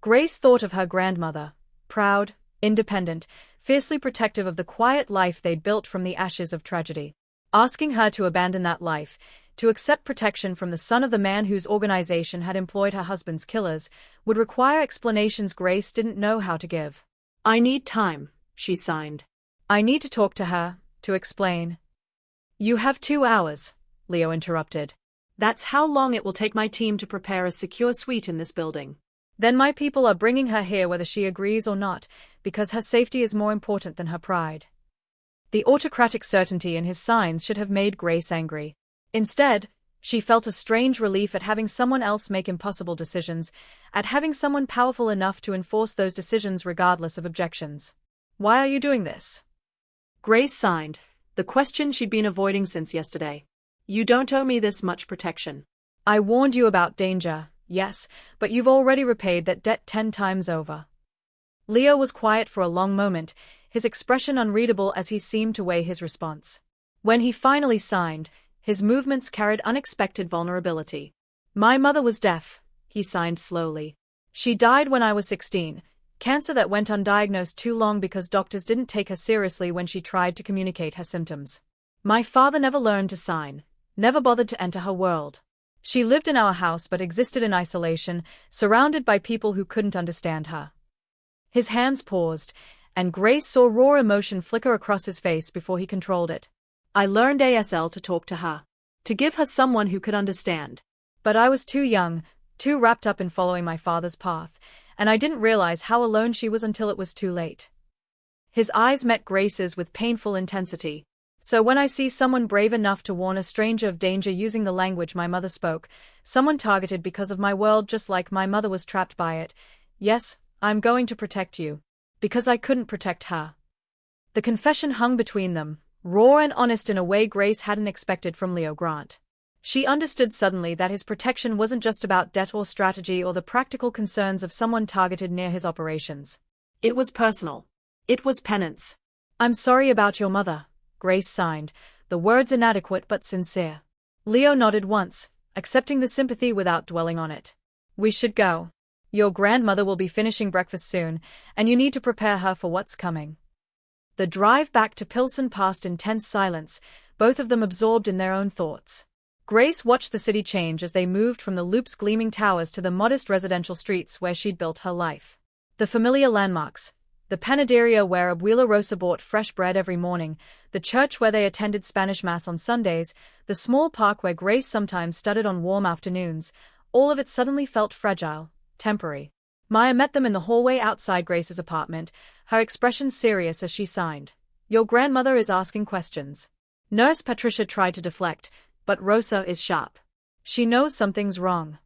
Grace thought of her grandmother, proud, independent, fiercely protective of the quiet life they'd built from the ashes of tragedy. Asking her to abandon that life, to accept protection from the son of the man whose organization had employed her husband's killers, would require explanations Grace didn't know how to give. I need time, she signed. I need to talk to her, to explain. You have 2 hours, Leo interrupted. That's how long it will take my team to prepare a secure suite in this building. Then my people are bringing her here whether she agrees or not, because her safety is more important than her pride. The autocratic certainty in his signs should have made Grace angry. Instead, she felt a strange relief at having someone else make impossible decisions, at having someone powerful enough to enforce those decisions regardless of objections. Why are you doing this? Grace signed, the question she'd been avoiding since yesterday. You don't owe me this much protection. I warned you about danger, yes, but you've already repaid that debt 10 times over. Leo was quiet for a long moment, his expression unreadable as he seemed to weigh his response. When he finally signed, his movements carried unexpected vulnerability. My mother was deaf, he signed slowly. She died when I was 16, cancer that went undiagnosed too long because doctors didn't take her seriously when she tried to communicate her symptoms. My father never learned to sign, never bothered to enter her world. She lived in our house but existed in isolation, surrounded by people who couldn't understand her. His hands paused, and Grace saw raw emotion flicker across his face before he controlled it. I learned ASL to talk to her. To give her someone who could understand. But I was too young, too wrapped up in following my father's path, and I didn't realize how alone she was until it was too late. His eyes met Grace's with painful intensity. So when I see someone brave enough to warn a stranger of danger using the language my mother spoke, someone targeted because of my world just like my mother was trapped by it, yes, I'm going to protect you. Because I couldn't protect her. The confession hung between them, raw and honest in a way Grace hadn't expected from Leo Grant. She understood suddenly that his protection wasn't just about debt or strategy or the practical concerns of someone targeted near his operations. It was personal. It was penance. I'm sorry about your mother, Grace signed, the words inadequate but sincere. Leo nodded once, accepting the sympathy without dwelling on it. We should go. Your grandmother will be finishing breakfast soon, and you need to prepare her for what's coming. The drive back to Pilsen passed in tense silence, both of them absorbed in their own thoughts. Grace watched the city change as they moved from the loop's gleaming towers to the modest residential streets where she'd built her life. The familiar landmarks, the panaderia where abuela Rosa bought fresh bread every morning, the church where they attended Spanish Mass on Sundays, the small park where Grace sometimes studied on warm afternoons, all of it suddenly felt fragile, temporary. Maya met them in the hallway outside Grace's apartment, her expression serious as she signed. Your grandmother is asking questions. Nurse Patricia tried to deflect, but Rosa is sharp. She knows something's wrong.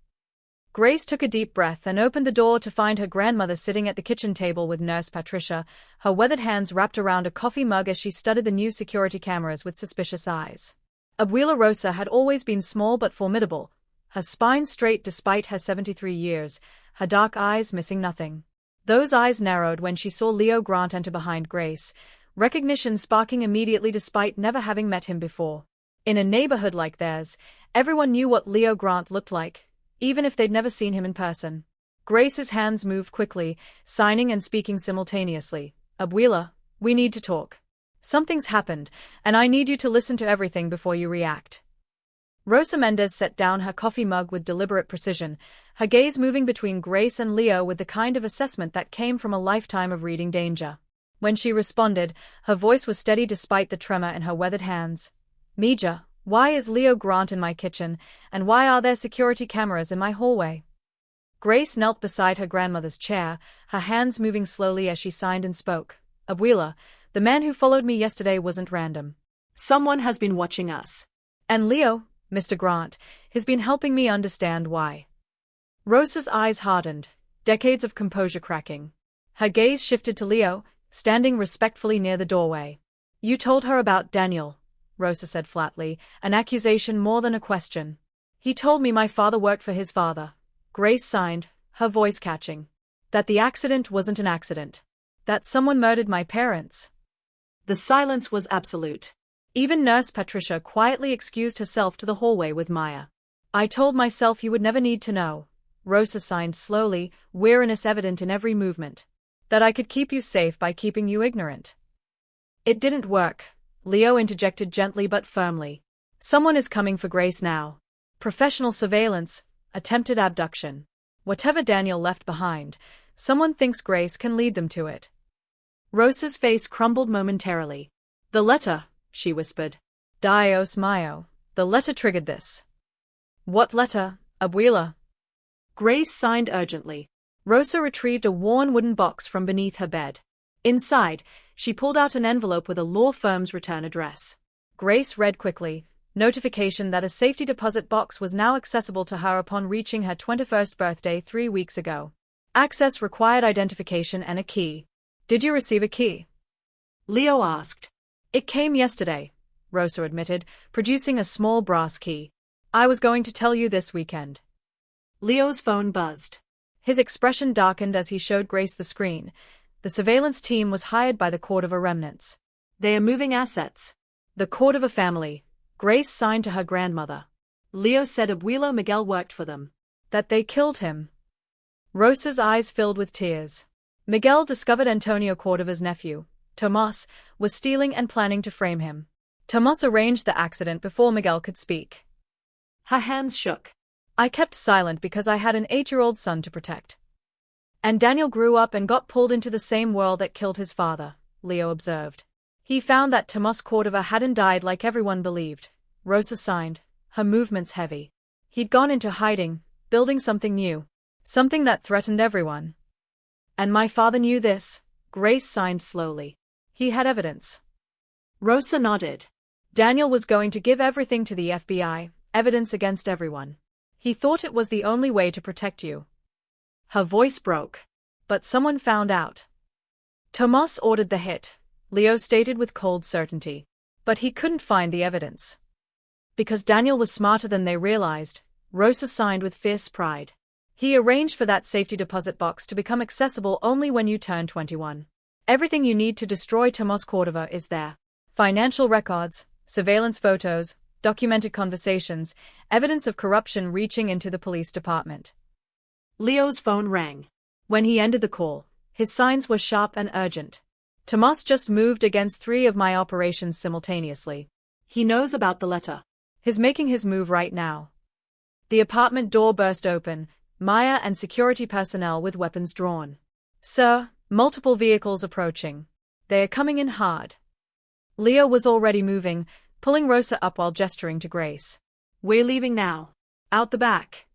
Grace took a deep breath and opened the door to find her grandmother sitting at the kitchen table with Nurse Patricia, her weathered hands wrapped around a coffee mug as she studied the new security cameras with suspicious eyes. Abuela Rosa had always been small but formidable, her spine straight despite her 73 years, her dark eyes missing nothing. Those eyes narrowed when she saw Leo Grant enter behind Grace, recognition sparking immediately despite never having met him before. In a neighborhood like theirs, everyone knew what Leo Grant looked like, even if they'd never seen him in person. Grace's hands moved quickly, signing and speaking simultaneously. Abuela, we need to talk. Something's happened, and I need you to listen to everything before you react. Rosa Mendez set down her coffee mug with deliberate precision, her gaze moving between Grace and Leo with the kind of assessment that came from a lifetime of reading danger. When she responded, her voice was steady despite the tremor in her weathered hands. Mija, why is Leo Grant in my kitchen, and why are there security cameras in my hallway? Grace knelt beside her grandmother's chair, her hands moving slowly as she signed and spoke. Abuela, the man who followed me yesterday wasn't random. Someone has been watching us. And Leo, Mr. Grant, has been helping me understand why. Rosa's eyes hardened, decades of composure cracking. Her gaze shifted to Leo, standing respectfully near the doorway. You told her about Daniel, Rosa said flatly, an accusation more than a question. He told me my father worked for his father. Grace signed, her voice catching. That the accident wasn't an accident. That someone murdered my parents. The silence was absolute. Even Nurse Patricia quietly excused herself to the hallway with Maya. I told myself you would never need to know. Rosa signed slowly, weariness evident in every movement. That I could keep you safe by keeping you ignorant. It didn't work, Leo interjected gently but firmly. Someone is coming for Grace now. Professional surveillance, attempted abduction. Whatever Daniel left behind, someone thinks Grace can lead them to it. Rosa's face crumbled momentarily. The letter, she whispered. Dios mío, the letter triggered this. What letter, abuela? Grace signed urgently. Rosa retrieved a worn wooden box from beneath her bed. Inside, she pulled out an envelope with a law firm's return address. Grace read quickly, notification that a safety deposit box was now accessible to her upon reaching her 21st birthday 3 weeks ago. Access required identification and a key. Did you receive a key? Leo asked. It came yesterday, Rosa admitted, producing a small brass key. I was going to tell you this weekend. Leo's phone buzzed. His expression darkened as he showed Grace the screen. The surveillance team was hired by the Court of a Remnants. They are moving assets. The Court of a Family. Grace signed to her grandmother. Leo said Abuelo Miguel worked for them. That they killed him. Rosa's eyes filled with tears. Miguel discovered Antonio Cordova's nephew, Tomas, was stealing and planning to frame him. Tomas arranged the accident before Miguel could speak. Her hands shook. I kept silent because I had an 8-year-old son to protect. And Daniel grew up and got pulled into the same world that killed his father, Leo observed. He found that Tomas Cordova hadn't died like everyone believed. Rosa signed, her movements heavy. He'd gone into hiding, building something new. Something that threatened everyone. And my father knew this, Grace signed slowly. He had evidence. Rosa nodded. Daniel was going to give everything to the FBI, evidence against everyone. He thought it was the only way to protect you. Her voice broke. But someone found out. Tomas ordered the hit, Leo stated with cold certainty. But he couldn't find the evidence. Because Daniel was smarter than they realized, Rosa signed with fierce pride. He arranged for that safety deposit box to become accessible only when you turn 21. Everything you need to destroy Tomas Cordova is there. Financial records, surveillance photos, documented conversations, evidence of corruption reaching into the police department. Leo's phone rang. When he ended the call, his signs were sharp and urgent. Tomas just moved against 3 of my operations simultaneously. He knows about the letter. He's making his move right now. The apartment door burst open, Maya and security personnel with weapons drawn. Sir, multiple vehicles approaching. They are coming in hard. Leo was already moving, pulling Rosa up while gesturing to Grace. We're leaving now. Out the back.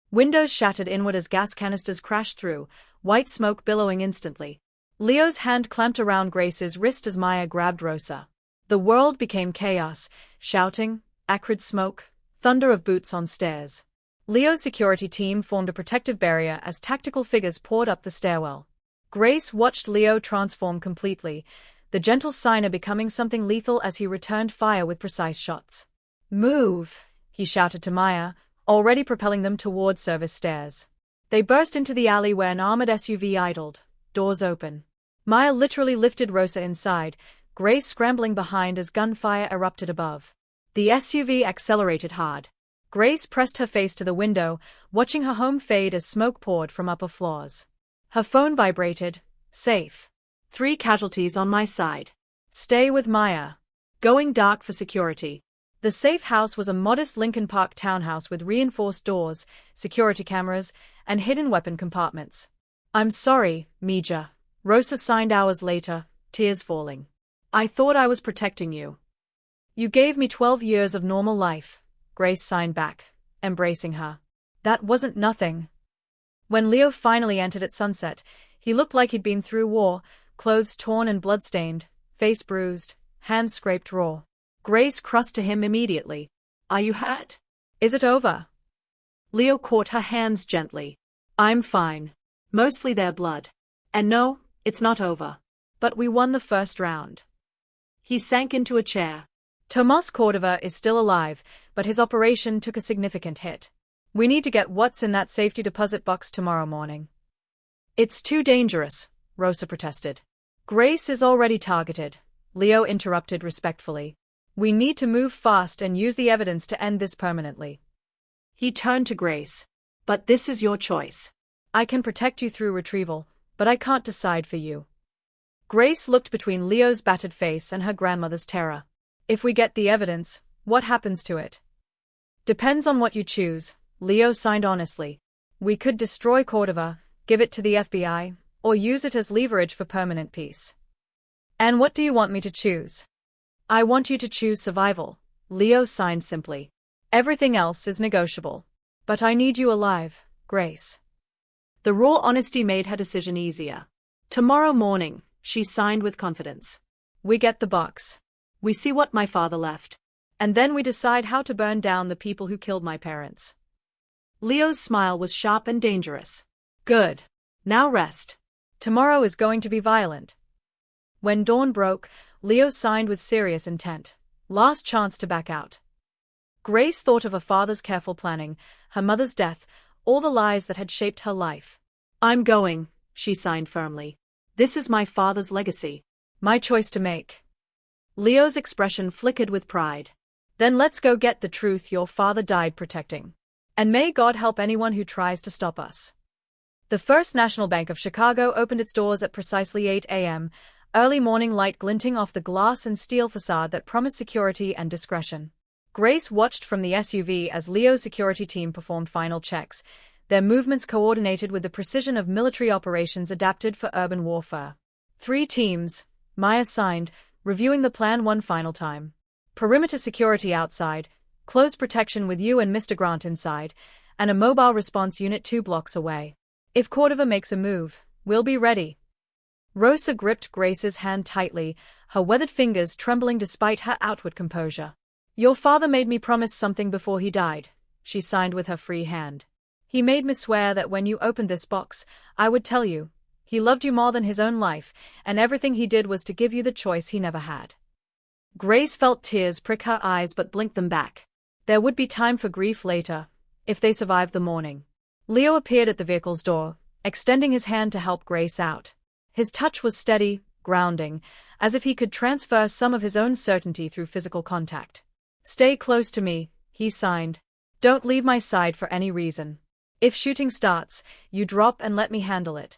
Windows shattered inward as gas canisters crashed through, white smoke billowing instantly. Leo's hand clamped around Grace's wrist as Maya grabbed Rosa. The world became chaos, shouting, acrid smoke, thunder of boots on stairs. Leo's security team formed a protective barrier as tactical figures poured up the stairwell. Grace watched Leo transform completely, the gentle signer becoming something lethal as he returned fire with precise shots. Move, he shouted to Maya, already propelling them toward service stairs. They burst into the alley where an armored SUV idled, doors open. Maya literally lifted Rosa inside, Grace scrambling behind as gunfire erupted above. The SUV accelerated hard. Grace pressed her face to the window, watching her home fade as smoke poured from upper floors. Her phone vibrated. Safe. 3 casualties on my side. Stay with Maya. Going dark for security. The safe house was a modest Lincoln Park townhouse with reinforced doors, security cameras, and hidden weapon compartments. I'm sorry, Mija. Rosa signed hours later, tears falling. I thought I was protecting you. You gave me 12 years of normal life, Grace signed back, embracing her. That wasn't nothing. When Leo finally entered at sunset, he looked like he'd been through war, clothes torn and blood-stained, face bruised, hands scraped raw. Grace crossed to him immediately. Are you hurt? Is it over? Leo caught her hands gently. I'm fine. Mostly their blood. And no, it's not over. But we won the first round. He sank into a chair. Tomas Cordova is still alive, but his operation took a significant hit. We need to get what's in that safety deposit box tomorrow morning. It's too dangerous, Rosa protested. Grace is already targeted, Leo interrupted respectfully. We need to move fast and use the evidence to end this permanently. He turned to Grace. But this is your choice. I can protect you through retrieval, but I can't decide for you. Grace looked between Leo's battered face and her grandmother's terror. If we get the evidence, what happens to it? Depends on what you choose, Leo signed honestly. We could destroy Cordova, give it to the FBI, or use it as leverage for permanent peace. And what do you want me to choose? I want you to choose survival, Leo signed simply. Everything else is negotiable. But I need you alive, Grace. The raw honesty made her decision easier. Tomorrow morning, she signed with confidence. We get the box. We see what my father left. And then we decide how to burn down the people who killed my parents. Leo's smile was sharp and dangerous. Good. Now rest. Tomorrow is going to be violent. When dawn broke, Leo signed with serious intent. Last chance to back out. Grace thought of her father's careful planning, her mother's death, all the lies that had shaped her life. I'm going, she signed firmly. This is my father's legacy. My choice to make. Leo's expression flickered with pride. Then let's go get the truth your father died protecting. And may God help anyone who tries to stop us. The First National Bank of Chicago opened its doors at precisely 8 a.m., early morning light glinting off the glass and steel facade that promised security and discretion. Grace watched from the SUV as Leo's security team performed final checks, their movements coordinated with the precision of military operations adapted for urban warfare. 3 teams, Maya signed, reviewing the plan one final time. Perimeter security outside, close protection with you and Mr. Grant inside, and a mobile response unit 2 blocks away. If Cordova makes a move, we'll be ready. Rosa gripped Grace's hand tightly, her weathered fingers trembling despite her outward composure. Your father made me promise something before he died, she signed with her free hand. He made me swear that when you opened this box, I would tell you. He loved you more than his own life, and everything he did was to give you the choice he never had. Grace felt tears prick her eyes but blinked them back. There would be time for grief later, if they survived the morning. Leo appeared at the vehicle's door, extending his hand to help Grace out. His touch was steady, grounding, as if he could transfer some of his own certainty through physical contact. Stay close to me, he signed. Don't leave my side for any reason. If shooting starts, you drop and let me handle it.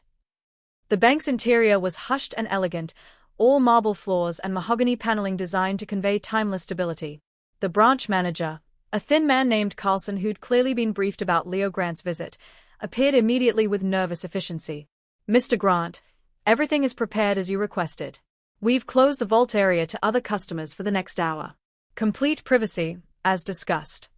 The bank's interior was hushed and elegant, all marble floors and mahogany paneling designed to convey timeless stability. The branch manager, a thin man named Carlson who'd clearly been briefed about Leo Grant's visit, appeared immediately with nervous efficiency. Mr. Grant, everything is prepared as you requested. We've closed the vault area to other customers for the next hour. Complete privacy, as discussed.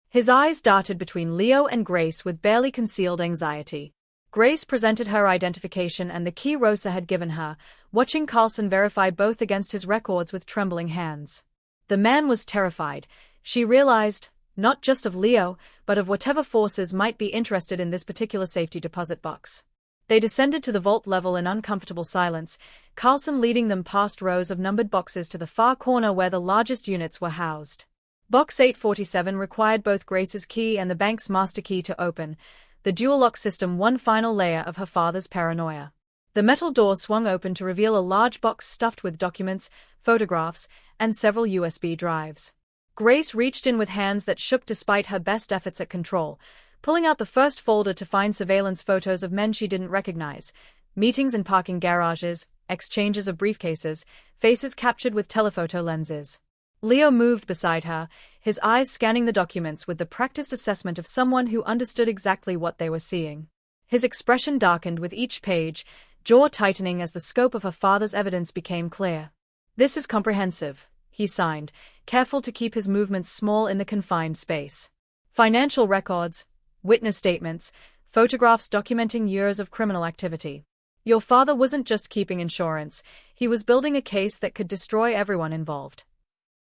His eyes darted between Leo and Grace with barely concealed anxiety. Grace presented her identification and the key Rosa had given her, watching Carlson verify both against his records with trembling hands. The man was terrified, she realized, not just of Leo, but of whatever forces might be interested in this particular safety deposit box. They descended to the vault level in uncomfortable silence, Carlson leading them past rows of numbered boxes to the far corner where the largest units were housed. Box 847 required both Grace's key and the bank's master key to open, the dual lock system one final layer of her father's paranoia. The metal door swung open to reveal a large box stuffed with documents, photographs, and several USB drives. Grace reached in with hands that shook despite her best efforts at control, pulling out the first folder to find surveillance photos of men she didn't recognize, meetings in parking garages, exchanges of briefcases, faces captured with telephoto lenses. Leo moved beside her, his eyes scanning the documents with the practiced assessment of someone who understood exactly what they were seeing. His expression darkened with each page, jaw tightening as the scope of her father's evidence became clear. "This is comprehensive," he signed, careful to keep his movements small in the confined space. "Financial records, witness statements, photographs documenting years of criminal activity. Your father wasn't just keeping insurance, he was building a case that could destroy everyone involved."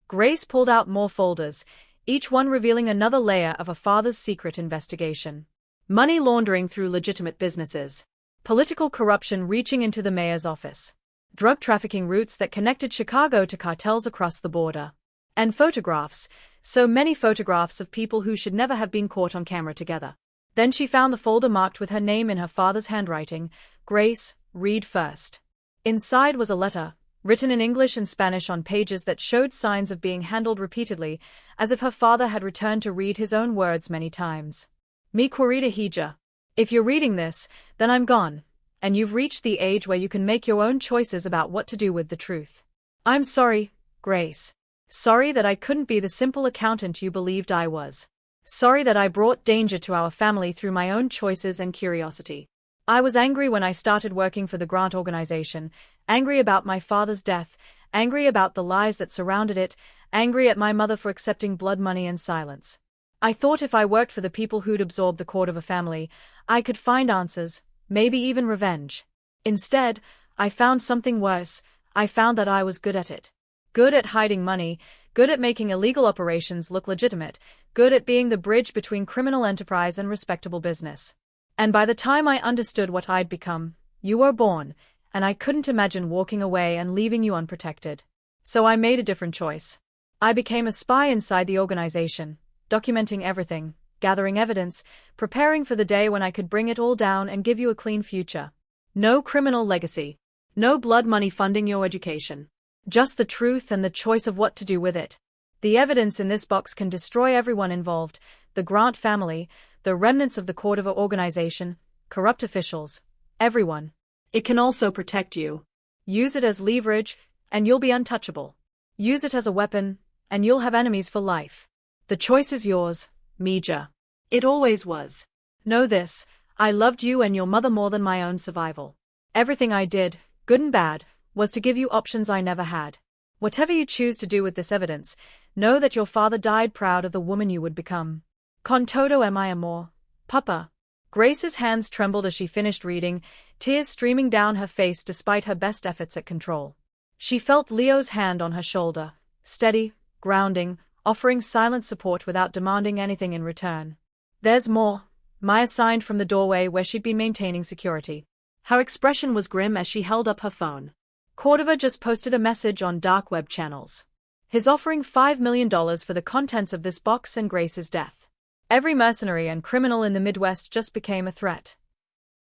Grace pulled out more folders, each one revealing another layer of a father's secret investigation. Money laundering through legitimate businesses. Political corruption reaching into the mayor's office. Drug trafficking routes that connected Chicago to cartels across the border. And photographs, so many photographs of people who should never have been caught on camera together. Then she found the folder marked with her name in her father's handwriting. "Grace, read first." Inside was a letter, written in English and Spanish on pages that showed signs of being handled repeatedly, as if her father had returned to read his own words many times. "Mi querida hija. If you're reading this, then I'm gone, and you've reached the age where you can make your own choices about what to do with the truth. I'm sorry, Grace. Sorry that I couldn't be the simple accountant you believed I was. Sorry that I brought danger to our family through my own choices and curiosity. I was angry when I started working for the grant organization, angry about my father's death, angry about the lies that surrounded it, angry at my mother for accepting blood money and silence. I thought if I worked for the people who'd absorbed the court of a family, I could find answers, maybe even revenge. Instead, I found something worse. I found that I was good at it. Good at hiding money, good at making illegal operations look legitimate, good at being the bridge between criminal enterprise and respectable business. And by the time I understood what I'd become, you were born, and I couldn't imagine walking away and leaving you unprotected. So I made a different choice. I became a spy inside the organization, documenting everything, gathering evidence, preparing for the day when I could bring it all down and give you a clean future. No criminal legacy. No blood money funding your education. Just the truth and the choice of what to do with it. The evidence in this box can destroy everyone involved, the Grant family, the remnants of the Cordova organization, corrupt officials, everyone. It can also protect you. Use it as leverage, and you'll be untouchable. Use it as a weapon, and you'll have enemies for life. The choice is yours, Mija. It always was. Know this, I loved you and your mother more than my own survival. Everything I did, good and bad, was to give you options I never had. Whatever you choose to do with this evidence, know that your father died proud of the woman you would become. Con todo mi amor, Papa. Grace's hands trembled as she finished reading, tears streaming down her face despite her best efforts at control. She felt Leo's hand on her shoulder, steady, grounding, offering silent support without demanding anything in return. "There's more," Maya signed from the doorway where she'd been maintaining security. Her expression was grim as she held up her phone. Cordova just posted a message on dark web channels. He's offering $5 million for the contents of this box and Grace's death. Every mercenary and criminal in the Midwest just became a threat.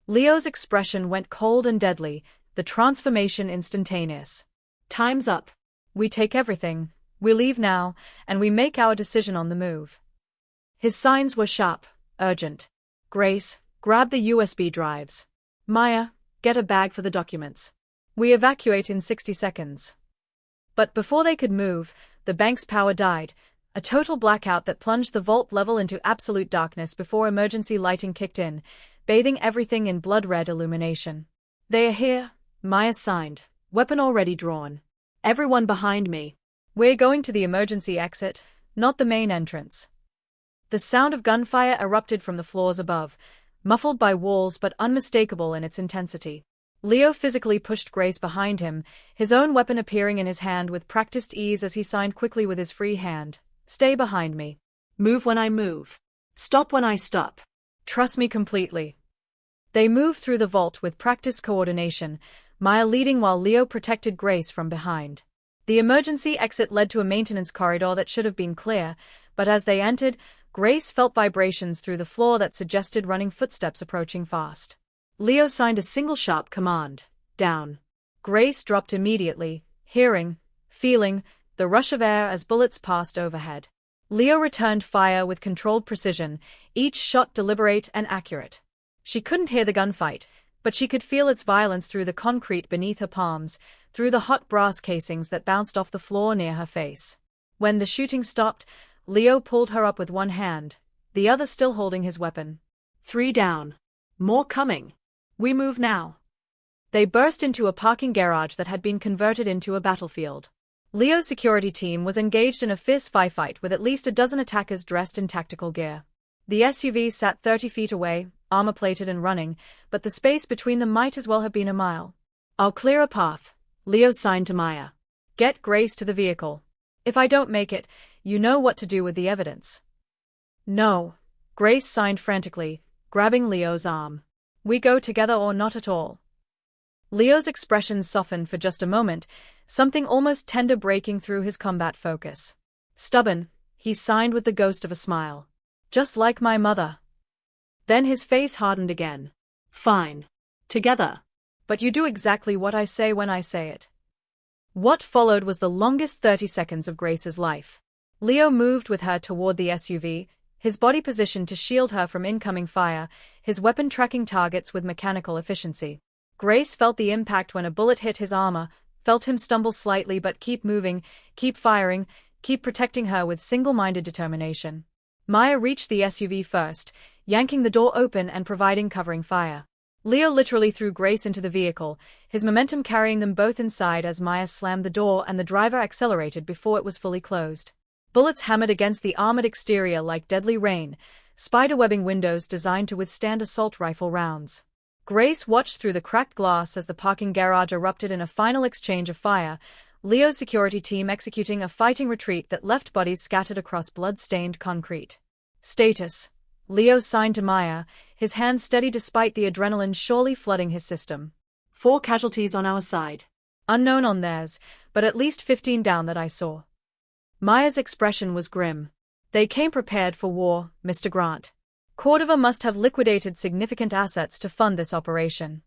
Leo's expression went cold and deadly, the transformation instantaneous. "Time's up. We take everything, we leave now, and we make our decision on the move." His signs were sharp, urgent. "Grace, grab the USB drives. Maya, get a bag for the documents. We evacuate in 60 seconds. But before they could move, the bank's power died, a total blackout that plunged the vault level into absolute darkness before emergency lighting kicked in, bathing everything in blood-red illumination. "They are here," Maya signed, weapon already drawn. "Everyone behind me. We're going to the emergency exit, not the main entrance." The sound of gunfire erupted from the floors above, muffled by walls but unmistakable in its intensity. Leo physically pushed Grace behind him, his own weapon appearing in his hand with practiced ease as he signed quickly with his free hand. "Stay behind me. Move when I move. Stop when I stop. Trust me completely." They moved through the vault with practiced coordination, Maya leading while Leo protected Grace from behind. The emergency exit led to a maintenance corridor that should have been clear, but as they entered, Grace felt vibrations through the floor that suggested running footsteps approaching fast. Leo signed a single sharp command. Down. Grace dropped immediately, hearing, feeling, the rush of air as bullets passed overhead. Leo returned fire with controlled precision, each shot deliberate and accurate. She couldn't hear the gunfight, but she could feel its violence through the concrete beneath her palms, through the hot brass casings that bounced off the floor near her face. When the shooting stopped, Leo pulled her up with one hand, the other still holding his weapon. 3 down. More coming. We move now. They burst into a parking garage that had been converted into a battlefield. Leo's security team was engaged in a fierce firefight with at least a dozen attackers dressed in tactical gear. The SUV sat 30 feet away, armor-plated and running, but the space between them might as well have been a mile. I'll clear a path, Leo signed to Maya. Get Grace to the vehicle. If I don't make it, you know what to do with the evidence. No, Grace signed frantically, grabbing Leo's arm. We go together or not at all. Leo's expression softened for just a moment, something almost tender breaking through his combat focus. Stubborn, he signed with the ghost of a smile. Just like my mother. Then his face hardened again. Fine. Together. But you do exactly what I say when I say it. What followed was the longest 30 seconds of Grace's life. Leo moved with her toward the SUV, his body positioned to shield her from incoming fire, his weapon tracking targets with mechanical efficiency. Grace felt the impact when a bullet hit his armor, felt him stumble slightly but keep moving, keep firing, keep protecting her with single-minded determination. Maya reached the SUV first, yanking the door open and providing covering fire. Leo literally threw Grace into the vehicle, his momentum carrying them both inside as Maya slammed the door and the driver accelerated before it was fully closed. Bullets hammered against the armored exterior like deadly rain, spiderwebbing windows designed to withstand assault rifle rounds. Grace watched through the cracked glass as the parking garage erupted in a final exchange of fire, Leo's security team executing a fighting retreat that left bodies scattered across blood-stained concrete. Status. Leo signed to Maya, his hands steady despite the adrenaline surely flooding his system. 4 casualties on our side. Unknown on theirs, but at least 15 down that I saw. Maya's expression was grim. They came prepared for war, Mr. Grant. Cordova must have liquidated significant assets to fund this operation.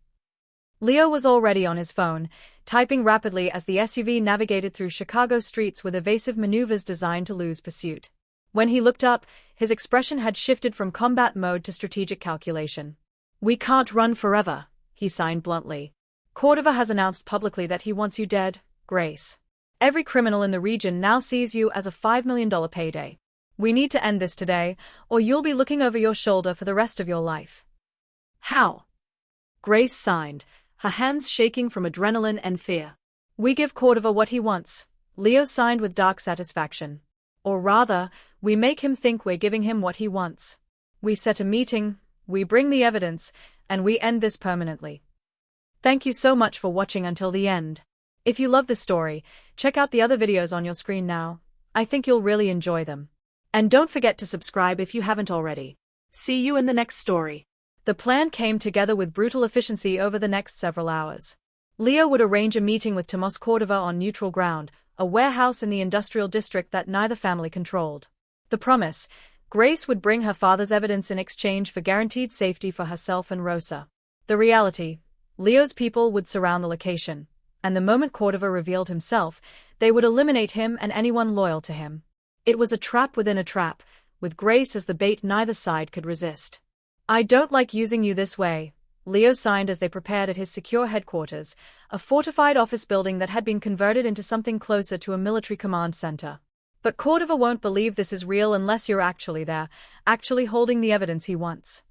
Leo was already on his phone, typing rapidly as the SUV navigated through Chicago streets with evasive maneuvers designed to lose pursuit. When he looked up, his expression had shifted from combat mode to strategic calculation. We can't run forever, he signed bluntly. Cordova has announced publicly that he wants you dead, Grace. Every criminal in the region now sees you as a $5 million payday. We need to end this today, or you'll be looking over your shoulder for the rest of your life. How? Grace signed, her hands shaking from adrenaline and fear. We give Cordova what he wants, Leo signed with dark satisfaction. Or rather, we make him think we're giving him what he wants. We set a meeting, we bring the evidence, and we end this permanently. Thank you so much for watching until the end. If you love this story, check out the other videos on your screen now. I think you'll really enjoy them. And don't forget to subscribe if you haven't already. See you in the next story. The plan came together with brutal efficiency over the next several hours. Leo would arrange a meeting with Tomas Cordova on neutral ground, a warehouse in the industrial district that neither family controlled. The promise: Grace would bring her father's evidence in exchange for guaranteed safety for herself and Rosa. The reality: Leo's people would surround the location, and the moment Cordova revealed himself, they would eliminate him and anyone loyal to him. It was a trap within a trap, with Grace as the bait neither side could resist. I don't like using you this way, Leo signed as they prepared at his secure headquarters, a fortified office building that had been converted into something closer to a military command center. But Cordova won't believe this is real unless you're actually there, actually holding the evidence he wants.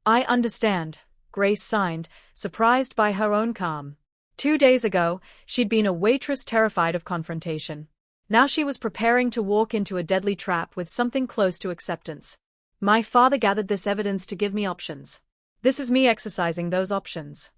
I understand, Grace signed, surprised by her own calm. 2 days ago, she'd been a waitress terrified of confrontation. Now she was preparing to walk into a deadly trap with something close to acceptance. My father gathered this evidence to give me options. This is me exercising those options.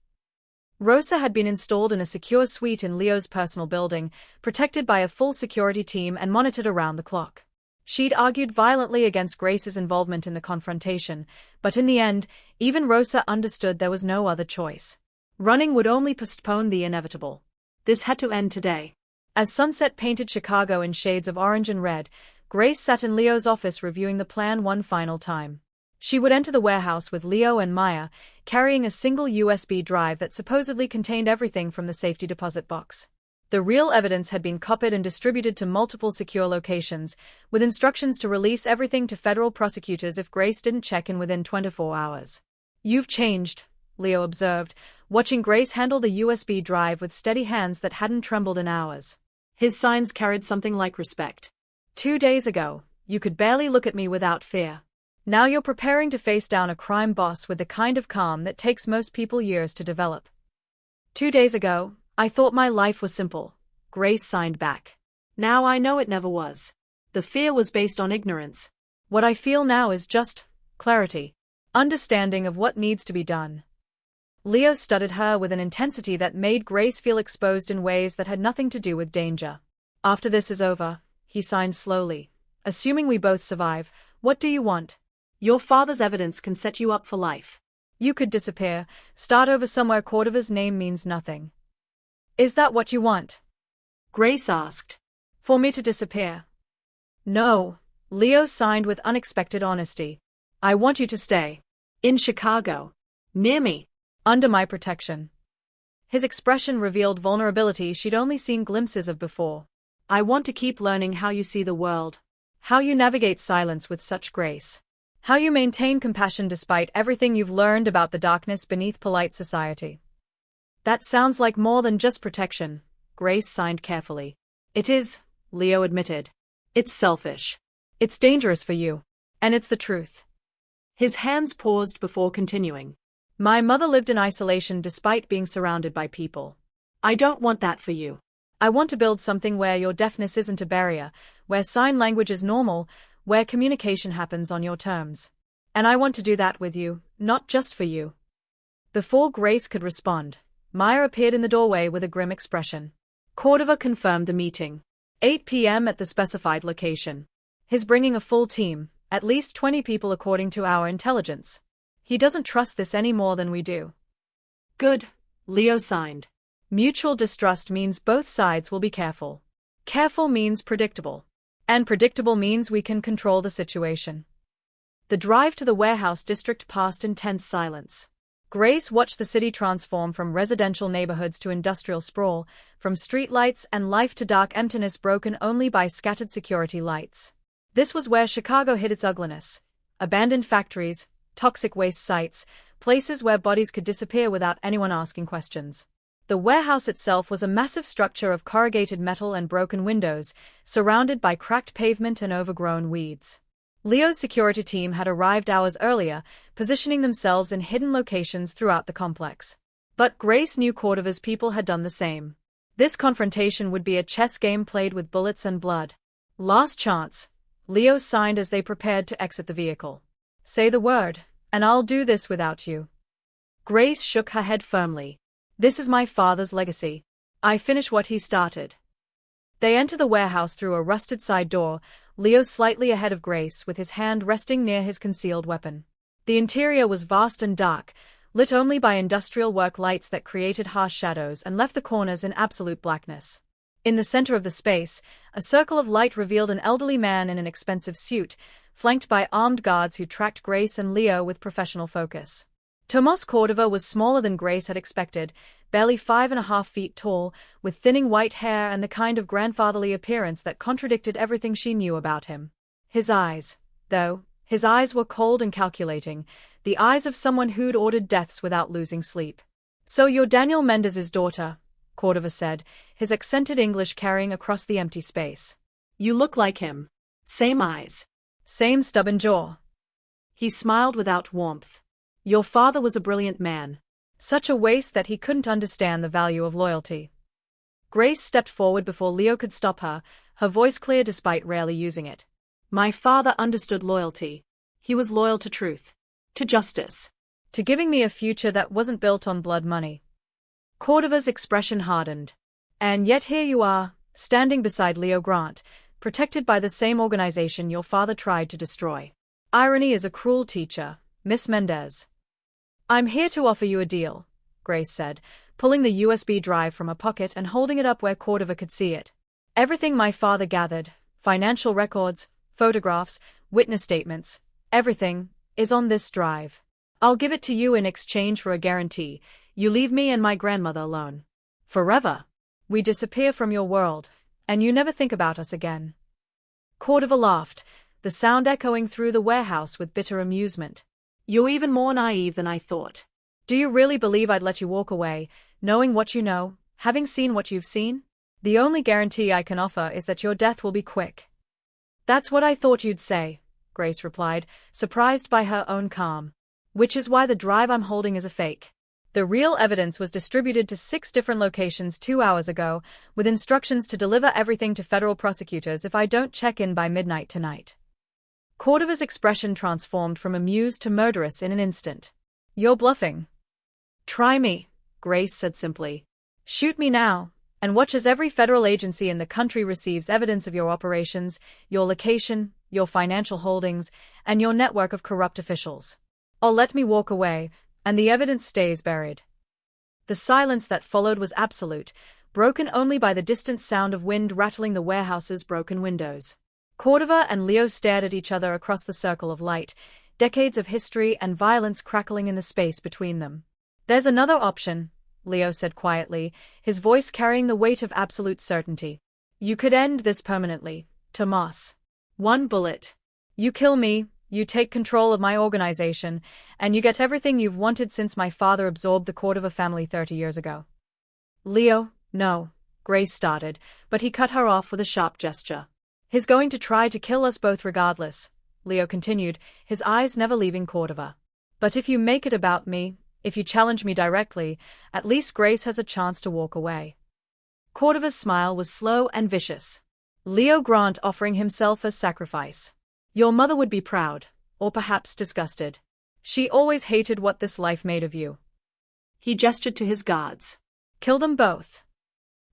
Rosa had been installed in a secure suite in Leo's personal building, protected by a full security team and monitored around the clock. She'd argued violently against Grace's involvement in the confrontation, but in the end, even Rosa understood there was no other choice. Running would only postpone the inevitable. This had to end today. As sunset painted Chicago in shades of orange and red, Grace sat in Leo's office reviewing the plan one final time. She would enter the warehouse with Leo and Maya, carrying a single USB drive that supposedly contained everything from the safety deposit box. The real evidence had been copied and distributed to multiple secure locations, with instructions to release everything to federal prosecutors if Grace didn't check in within 24 hours. "You've changed," Leo observed, watching Grace handle the USB drive with steady hands that hadn't trembled in hours. His signs carried something like respect. 2 days ago, you could barely look at me without fear. Now you're preparing to face down a crime boss with the kind of calm that takes most people years to develop. 2 days ago, I thought my life was simple, Grace signed back. Now I know it never was. The fear was based on ignorance. What I feel now is just clarity, understanding of what needs to be done. Leo studied her with an intensity that made Grace feel exposed in ways that had nothing to do with danger. "After this is over," he signed slowly, "assuming we both survive, what do you want?" "Your father's evidence can set you up for life." "You could disappear, start over somewhere. Cordova's name means nothing. Is that what you want?" Grace asked. "For me to disappear?" "No," Leo signed with unexpected honesty. "I want you to stay. In Chicago. Near me. Under my protection." His expression revealed vulnerability she'd only seen glimpses of before. "I want to keep learning how you see the world. How you navigate silence with such grace. How you maintain compassion despite everything you've learned about the darkness beneath polite society." "That sounds like more than just protection," Grace signed carefully. "It is," Leo admitted. "It's selfish. It's dangerous for you. And it's the truth." His hands paused before continuing. "My mother lived in isolation despite being surrounded by people. I don't want that for you. I want to build something where your deafness isn't a barrier, where sign language is normal, where communication happens on your terms. And I want to do that with you, not just for you." Before Grace could respond, Meyer appeared in the doorway with a grim expression. Cordova confirmed the meeting. 8 p.m. at the specified location. He's bringing a full team, at least 20 people according to our intelligence. He doesn't trust this any more than we do. "Good," Leo signed. Mutual distrust means both sides will be careful. Careful means predictable. And predictable means we can control the situation. The drive to the warehouse district passed in tense silence. Grace watched the city transform from residential neighborhoods to industrial sprawl, from streetlights and life to dark emptiness broken only by scattered security lights. This was where Chicago hid its ugliness. Abandoned factories, toxic waste sites, places where bodies could disappear without anyone asking questions. The warehouse itself was a massive structure of corrugated metal and broken windows, surrounded by cracked pavement and overgrown weeds. Leo's security team had arrived hours earlier, positioning themselves in hidden locations throughout the complex. But Grace knew Cordova's people had done the same. This confrontation would be a chess game played with bullets and blood. "Last chance," Leo signed as they prepared to exit the vehicle. "Say the word, and I'll do this without you." Grace shook her head firmly. "This is my father's legacy. I finish what he started." They entered the warehouse through a rusted side door, Leo slightly ahead of Grace with his hand resting near his concealed weapon. The interior was vast and dark, lit only by industrial work lights that created harsh shadows and left the corners in absolute blackness. In the center of the space, a circle of light revealed an elderly man in an expensive suit, flanked by armed guards who tracked Grace and Leo with professional focus. Tomas Cordova was smaller than Grace had expected, barely 5.5 feet tall, with thinning white hair and the kind of grandfatherly appearance that contradicted everything she knew about him. His eyes were cold and calculating, the eyes of someone who'd ordered deaths without losing sleep. "So you're Daniel Mendez's daughter," Cordova said, his accented English carrying across the empty space. "You look like him. Same eyes. Same stubborn jaw." He smiled without warmth. "Your father was a brilliant man. Such a waste that he couldn't understand the value of loyalty." Grace stepped forward before Leo could stop her, her voice clear despite rarely using it. "My father understood loyalty. He was loyal to truth. To justice. To giving me a future that wasn't built on blood money." Cordova's expression hardened. "And yet here you are, standing beside Leo Grant, protected by the same organization your father tried to destroy. Irony is a cruel teacher, Miss Mendez." "I'm here to offer you a deal," Grace said, pulling the USB drive from her pocket and holding it up where Cordova could see it. "Everything my father gathered, financial records, photographs, witness statements, everything, is on this drive. I'll give it to you in exchange for a guarantee. You leave me and my grandmother alone. Forever. We disappear from your world, and you never think about us again. Cordova laughed, the sound echoing through the warehouse with bitter amusement. You're even more naive than I thought. Do you really believe I'd let you walk away, knowing what you know, having seen what you've seen? The only guarantee I can offer is that your death will be quick. That's what I thought you'd say, Grace replied, surprised by her own calm. Which is why the drive I'm holding is a fake. The real evidence was distributed to 6 different locations 2 hours ago, with instructions to deliver everything to federal prosecutors if I don't check in by midnight tonight. Cordova's expression transformed from amused to murderous in an instant. You're bluffing. Try me, Grace said simply. Shoot me now, and watch as every federal agency in the country receives evidence of your operations, your location, your financial holdings, and your network of corrupt officials. Or let me walk away, and the evidence stays buried. The silence that followed was absolute, broken only by the distant sound of wind rattling the warehouse's broken windows. Cordova and Leo stared at each other across the circle of light, decades of history and violence crackling in the space between them. There's another option, Leo said quietly, his voice carrying the weight of absolute certainty. You could end this permanently, Tomas. 1 bullet. You kill me, you take control of my organization, and you get everything you've wanted since my father absorbed the Cordova family 30 years ago. Leo, no, Grace started, but he cut her off with a sharp gesture. He's going to try to kill us both regardless, Leo continued, his eyes never leaving Cordova. But if you make it about me, if you challenge me directly, at least Grace has a chance to walk away. Cordova's smile was slow and vicious. Leo Grant offering himself as sacrifice. Your mother would be proud, or perhaps disgusted. She always hated what this life made of you. He gestured to his guards. Kill them both.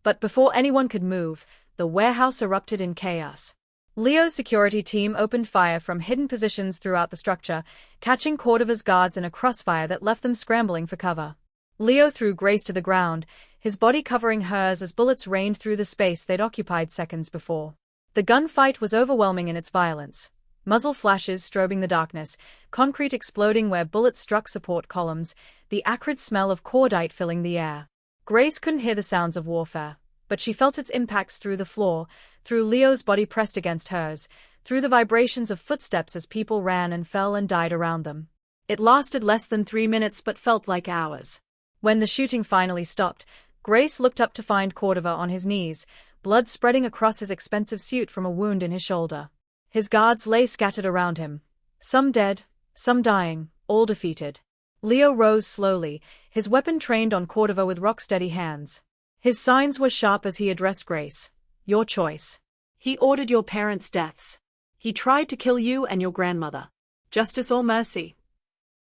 But before anyone could move, the warehouse erupted in chaos. Leo's security team opened fire from hidden positions throughout the structure, catching Cordova's guards in a crossfire that left them scrambling for cover. Leo threw Grace to the ground, his body covering hers as bullets rained through the space they'd occupied seconds before. The gunfight was overwhelming in its violence. Muzzle flashes strobing the darkness, concrete exploding where bullets struck support columns, the acrid smell of cordite filling the air. Grace couldn't hear the sounds of warfare, but she felt its impacts through the floor, through Leo's body pressed against hers, through the vibrations of footsteps as people ran and fell and died around them. It lasted less than 3 minutes but felt like hours. When the shooting finally stopped, Grace looked up to find Cordova on his knees, blood spreading across his expensive suit from a wound in his shoulder. His guards lay scattered around him. Some dead, some dying, all defeated. Leo rose slowly, his weapon trained on Cordova with rock-steady hands. His signs were sharp as he addressed Grace. Your choice. He ordered your parents' deaths. He tried to kill you and your grandmother. Justice or mercy?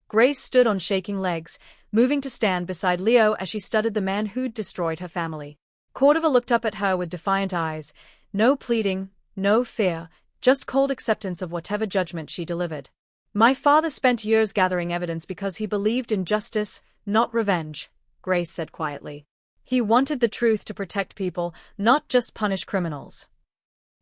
Grace stood on shaking legs, moving to stand beside Leo as she studied the man who'd destroyed her family. Cordova looked up at her with defiant eyes. No pleading, no fear, just cold acceptance of whatever judgment she delivered. My father spent years gathering evidence because he believed in justice, not revenge, Grace said quietly. He wanted the truth to protect people, not just punish criminals.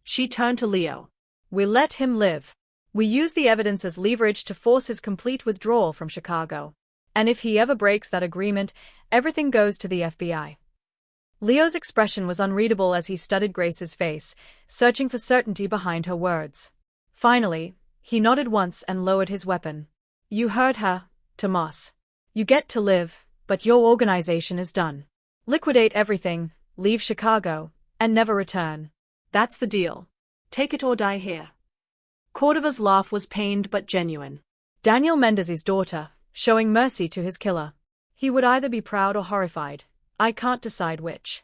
She turned to Leo. We let him live. We use the evidence as leverage to force his complete withdrawal from Chicago. And if he ever breaks that agreement, everything goes to the FBI. Leo's expression was unreadable as he studied Grace's face, searching for certainty behind her words. Finally, he nodded once and lowered his weapon. You heard her, Tomas. You get to live, but your organization is done. Liquidate everything, leave Chicago, and never return. That's the deal. Take it or die here. Cordova's laugh was pained but genuine. Daniel Mendez's daughter, showing mercy to his killer. He would either be proud or horrified. I can't decide which.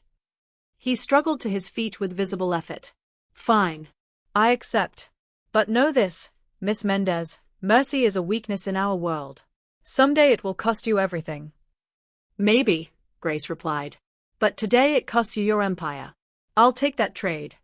He struggled to his feet with visible effort. Fine. I accept. But know this, Miss Mendez, mercy is a weakness in our world. Someday it will cost you everything. Maybe, Grace replied. But today it costs you your empire. I'll take that trade.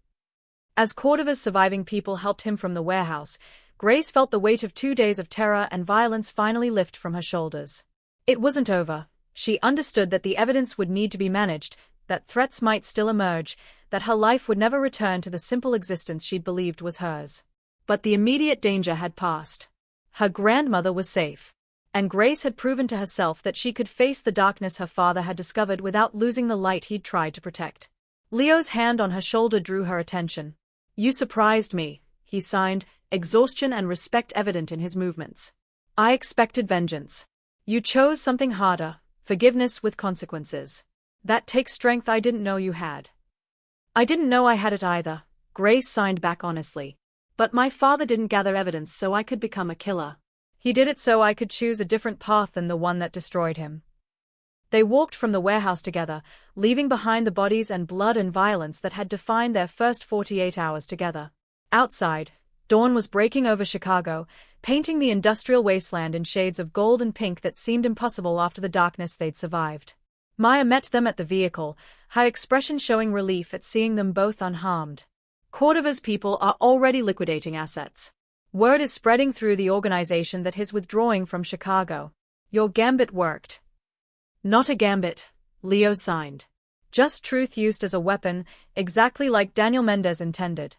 As Cordova's surviving people helped him from the warehouse, Grace felt the weight of 2 days of terror and violence finally lift from her shoulders. It wasn't over. She understood that the evidence would need to be managed, that threats might still emerge, that her life would never return to the simple existence she'd believed was hers. But the immediate danger had passed. Her grandmother was safe. And Grace had proven to herself that she could face the darkness her father had discovered without losing the light he'd tried to protect. Leo's hand on her shoulder drew her attention. "You surprised me," he signed, exhaustion and respect evident in his movements. "I expected vengeance. You chose something harder, forgiveness with consequences. That takes strength I didn't know you had." "I didn't know I had it either," Grace signed back honestly. "But my father didn't gather evidence so I could become a killer. He did it so I could choose a different path than the one that destroyed him." They walked from the warehouse together, leaving behind the bodies and blood and violence that had defined their first 48 hours together. Outside, dawn was breaking over Chicago, painting the industrial wasteland in shades of gold and pink that seemed impossible after the darkness they'd survived. Maya met them at the vehicle, her expression showing relief at seeing them both unharmed. "Cordova's people are already liquidating assets. Word is spreading through the organization that he's withdrawing from Chicago. Your gambit worked." "Not a gambit," Leo signed. "Just truth used as a weapon, exactly like Daniel Mendez intended."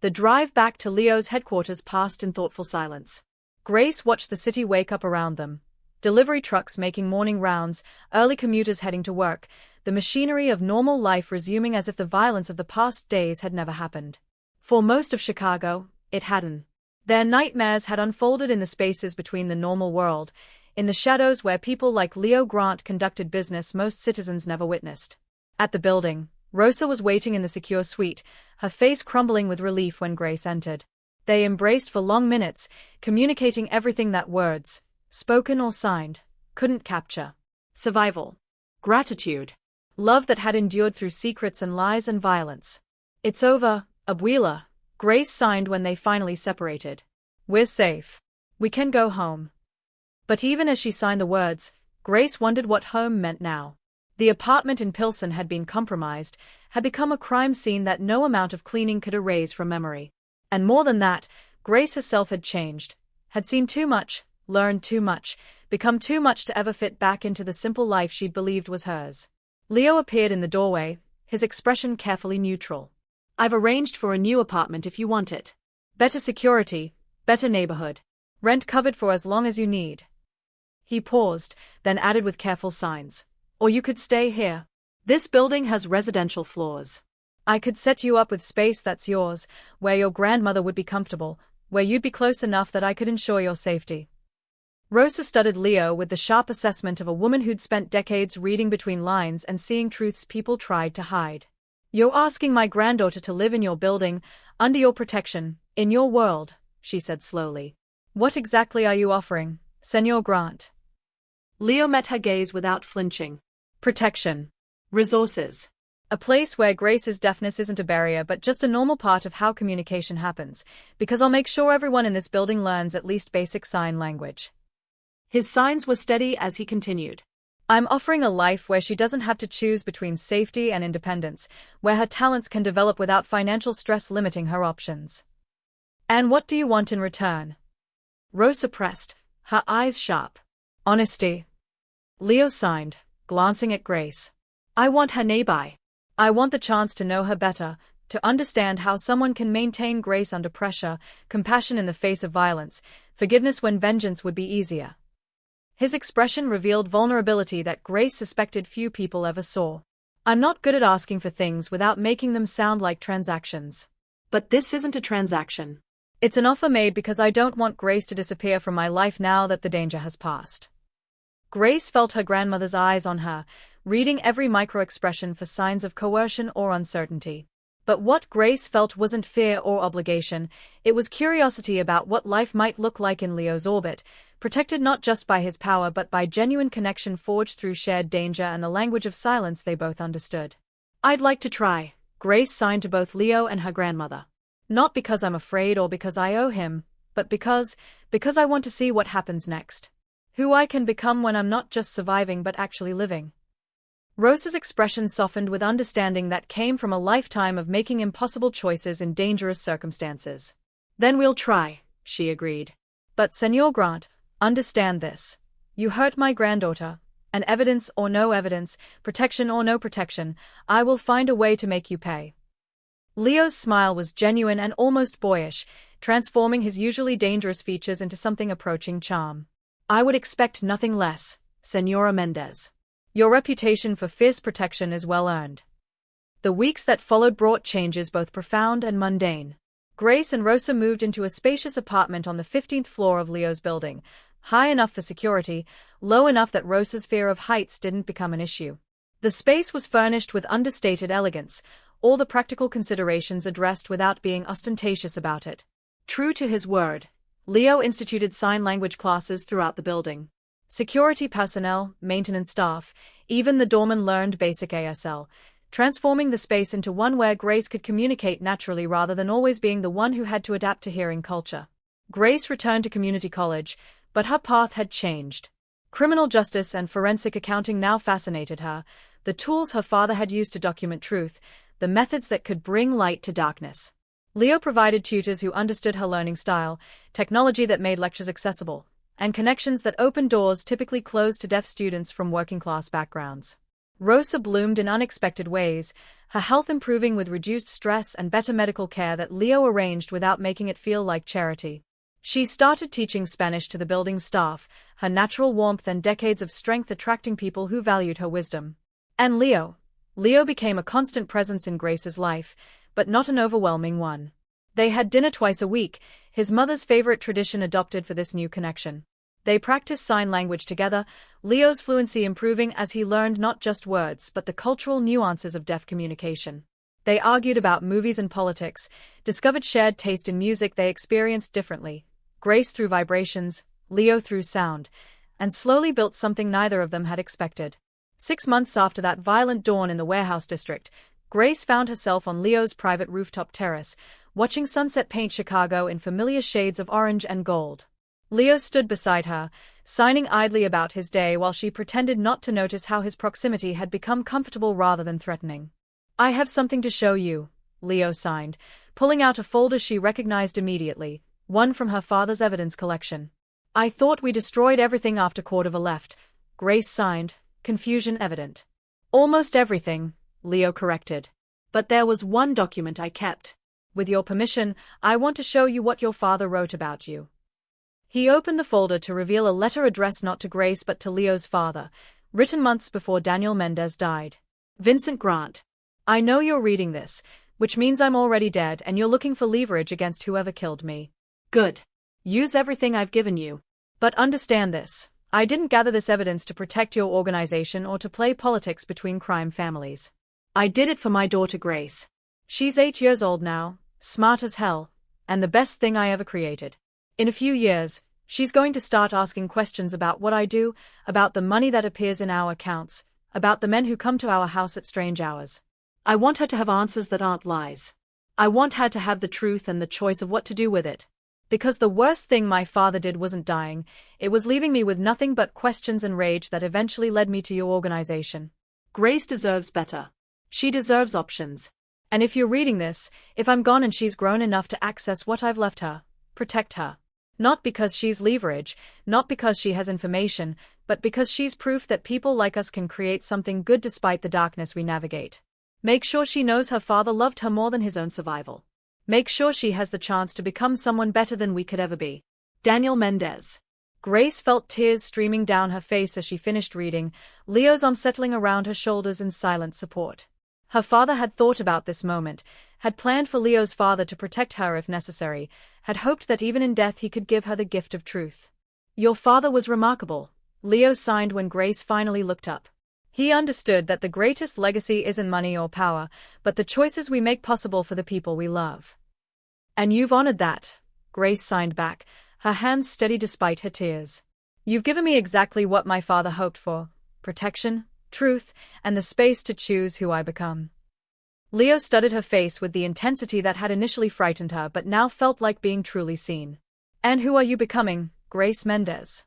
The drive back to Leo's headquarters passed in thoughtful silence. Grace watched the city wake up around them. Delivery trucks making morning rounds, early commuters heading to work, the machinery of normal life resuming as if the violence of the past days had never happened. For most of Chicago, it hadn't. Their nightmares had unfolded in the spaces between the normal world, in the shadows where people like Leo Grant conducted business most citizens never witnessed. At the building, Rosa was waiting in the secure suite, her face crumbling with relief when Grace entered. They embraced for long minutes, communicating everything that words, spoken or signed, couldn't capture. Survival. Gratitude. Love that had endured through secrets and lies and violence. "It's over, abuela," Grace signed when they finally separated. "We're safe. We can go home." But even as she signed the words, Grace wondered what home meant now. The apartment in Pilsen had been compromised, had become a crime scene that no amount of cleaning could erase from memory. And more than that, Grace herself had changed, had seen too much, learned too much, become too much to ever fit back into the simple life she'd believed was hers. Leo appeared in the doorway, his expression carefully neutral. "I've arranged for a new apartment if you want it. Better security, better neighborhood. Rent covered for as long as you need." He paused, then added with careful signs. "Or you could stay here. This building has residential floors. I could set you up with space that's yours, where your grandmother would be comfortable, where you'd be close enough that I could ensure your safety." Rosa studied Leo with the sharp assessment of a woman who'd spent decades reading between lines and seeing truths people tried to hide. "You're asking my granddaughter to live in your building, under your protection, in your world," she said slowly. "What exactly are you offering, Senor Grant?" Leo met her gaze without flinching. "Protection. Resources. A place where Grace's deafness isn't a barrier but just a normal part of how communication happens, because I'll make sure everyone in this building learns at least basic sign language." His signs were steady as he continued. "I'm offering a life where she doesn't have to choose between safety and independence, where her talents can develop without financial stress limiting her options." "And what do you want in return?" Rosa pressed, her eyes sharp. "Honesty." Leo signed, glancing at Grace. "I want her nearby. I want the chance to know her better, to understand how someone can maintain grace under pressure, compassion in the face of violence, forgiveness when vengeance would be easier." His expression revealed vulnerability that Grace suspected few people ever saw. "I'm not good at asking for things without making them sound like transactions. But this isn't a transaction. It's an offer made because I don't want Grace to disappear from my life now that the danger has passed." Grace felt her grandmother's eyes on her, reading every micro-expression for signs of coercion or uncertainty. But what Grace felt wasn't fear or obligation, it was curiosity about what life might look like in Leo's orbit, protected not just by his power but by genuine connection forged through shared danger and the language of silence they both understood. "I'd like to try," Grace signed to both Leo and her grandmother. "Not because I'm afraid or because I owe him, but because I want to see what happens next. Who I can become when I'm not just surviving but actually living." Rosa's expression softened with understanding that came from a lifetime of making impossible choices in dangerous circumstances. "Then we'll try," she agreed. "But Senor Grant, understand this. You hurt my granddaughter, and evidence or no evidence, protection or no protection, I will find a way to make you pay." Leo's smile was genuine and almost boyish, transforming his usually dangerous features into something approaching charm. I would expect nothing less, Senora Mendez. Your reputation for fierce protection is well earned. The weeks that followed brought changes both profound and mundane. Grace and Rosa moved into a spacious apartment on the 15th floor of Leo's building, high enough for security, low enough that Rosa's fear of heights didn't become an issue. The space was furnished with understated elegance, all the practical considerations addressed without being ostentatious about it. True to his word, Leo instituted sign language classes throughout the building. Security personnel, maintenance staff, even the doorman learned basic ASL, transforming the space into one where Grace could communicate naturally rather than always being the one who had to adapt to hearing culture. Grace returned to community college, but her path had changed. Criminal justice and forensic accounting now fascinated her, the tools her father had used to document truth, the methods that could bring light to darkness. Leo provided tutors who understood her learning style, technology that made lectures accessible, and connections that opened doors typically closed to deaf students from working-class backgrounds. Rosa bloomed in unexpected ways, her health improving with reduced stress and better medical care that Leo arranged without making it feel like charity. She started teaching Spanish to the building staff, her natural warmth and decades of strength attracting people who valued her wisdom. And Leo became a constant presence in Grace's life, but not an overwhelming one. They had dinner twice a week, his mother's favorite tradition adopted for this new connection. They practiced sign language together, Leo's fluency improving as he learned not just words but the cultural nuances of deaf communication. They argued about movies and politics, discovered shared taste in music they experienced differently, Grace through vibrations, Leo through sound, and slowly built something neither of them had expected. 6 months after that violent dawn in the warehouse district, Grace found herself on Leo's private rooftop terrace, watching sunset paint Chicago in familiar shades of orange and gold. Leo stood beside her, signing idly about his day while she pretended not to notice how his proximity had become comfortable rather than threatening. I have something to show you, Leo signed, pulling out a folder she recognized immediately, one from her father's evidence collection. I thought we destroyed everything after Cordova left, Grace signed, confusion evident. Almost everything, Leo corrected. But there was one document I kept. With your permission, I want to show you what your father wrote about you. He opened the folder to reveal a letter addressed not to Grace but to Leo's father, written months before Daniel Mendez died. Vincent Grant. I know you're reading this, which means I'm already dead and you're looking for leverage against whoever killed me. Good. Use everything I've given you. But understand this, I didn't gather this evidence to protect your organization or to play politics between crime families. I did it for my daughter Grace. She's 8 years old now, smart as hell, and the best thing I ever created. In a few years, she's going to start asking questions about what I do, about the money that appears in our accounts, about the men who come to our house at strange hours. I want her to have answers that aren't lies. I want her to have the truth and the choice of what to do with it. Because the worst thing my father did wasn't dying, it was leaving me with nothing but questions and rage that eventually led me to your organization. Grace deserves better. She deserves options. And if you're reading this, if I'm gone and she's grown enough to access what I've left her, protect her. Not because she's leverage, not because she has information, but because she's proof that people like us can create something good despite the darkness we navigate. Make sure she knows her father loved her more than his own survival. Make sure she has the chance to become someone better than we could ever be. Daniel Mendez. Grace felt tears streaming down her face as she finished reading, Leo's arm settling around her shoulders in silent support. Her father had thought about this moment, had planned for Leo's father to protect her if necessary, had hoped that even in death he could give her the gift of truth. Your father was remarkable, Leo signed when Grace finally looked up. He understood that the greatest legacy isn't money or power, but the choices we make possible for the people we love. And you've honored that, Grace signed back, her hands steady despite her tears. You've given me exactly what my father hoped for: protection, truth, and the space to choose who I become. Leo studied her face with the intensity that had initially frightened her but now felt like being truly seen. And who are you becoming, Grace Mendez?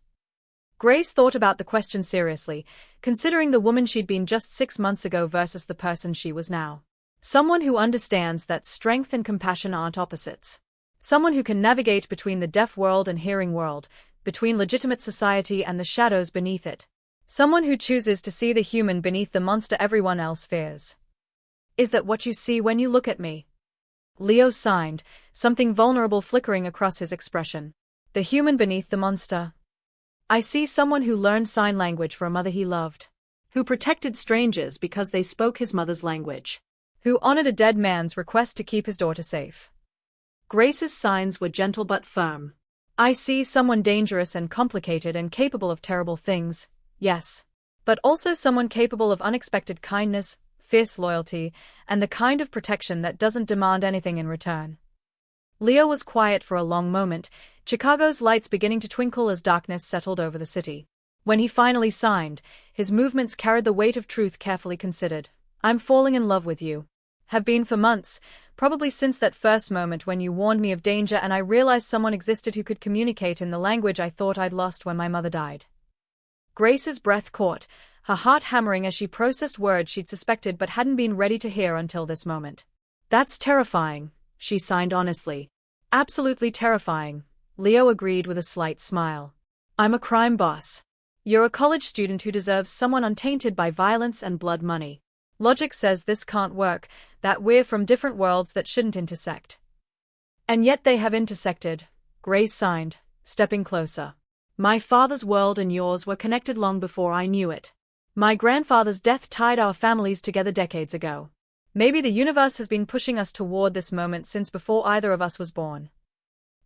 Grace thought about the question seriously, considering the woman she'd been just 6 months ago versus the person she was now. Someone who understands that strength and compassion aren't opposites. Someone who can navigate between the deaf world and hearing world, between legitimate society and the shadows beneath it. Someone who chooses to see the human beneath the monster everyone else fears. Is that what you see when you look at me? Leo signed, something vulnerable flickering across his expression. The human beneath the monster. I see someone who learned sign language for a mother he loved. Who protected strangers because they spoke his mother's language. Who honored a dead man's request to keep his daughter safe. Grace's signs were gentle but firm. I see someone dangerous and complicated and capable of terrible things, yes. But also someone capable of unexpected kindness, fierce loyalty, and the kind of protection that doesn't demand anything in return. Leo was quiet for a long moment, Chicago's lights beginning to twinkle as darkness settled over the city. When he finally signed, his movements carried the weight of truth carefully considered. I'm falling in love with you. Have been for months, probably since that first moment when you warned me of danger and I realized someone existed who could communicate in the language I thought I'd lost when my mother died. Grace's breath caught, her heart hammering as she processed words she'd suspected but hadn't been ready to hear until this moment. That's terrifying, she signed honestly. Absolutely terrifying, Leo agreed with a slight smile. I'm a crime boss. You're a college student who deserves someone untainted by violence and blood money. Logic says this can't work, that we're from different worlds that shouldn't intersect. And yet they have intersected, Grace signed, stepping closer. My father's world and yours were connected long before I knew it. My grandfather's death tied our families together decades ago. Maybe the universe has been pushing us toward this moment since before either of us was born.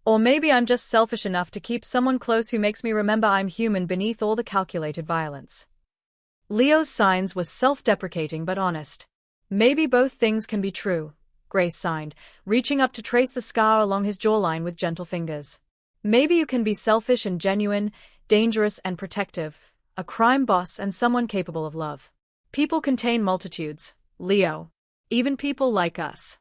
Or maybe I'm just selfish enough to keep someone close who makes me remember I'm human beneath all the calculated violence. Leo's signs were self-deprecating but honest. Maybe both things can be true, Grace signed, reaching up to trace the scar along his jawline with gentle fingers. Maybe you can be selfish and genuine, dangerous and protective, a crime boss and someone capable of love. People contain multitudes, Leo. Even people like us.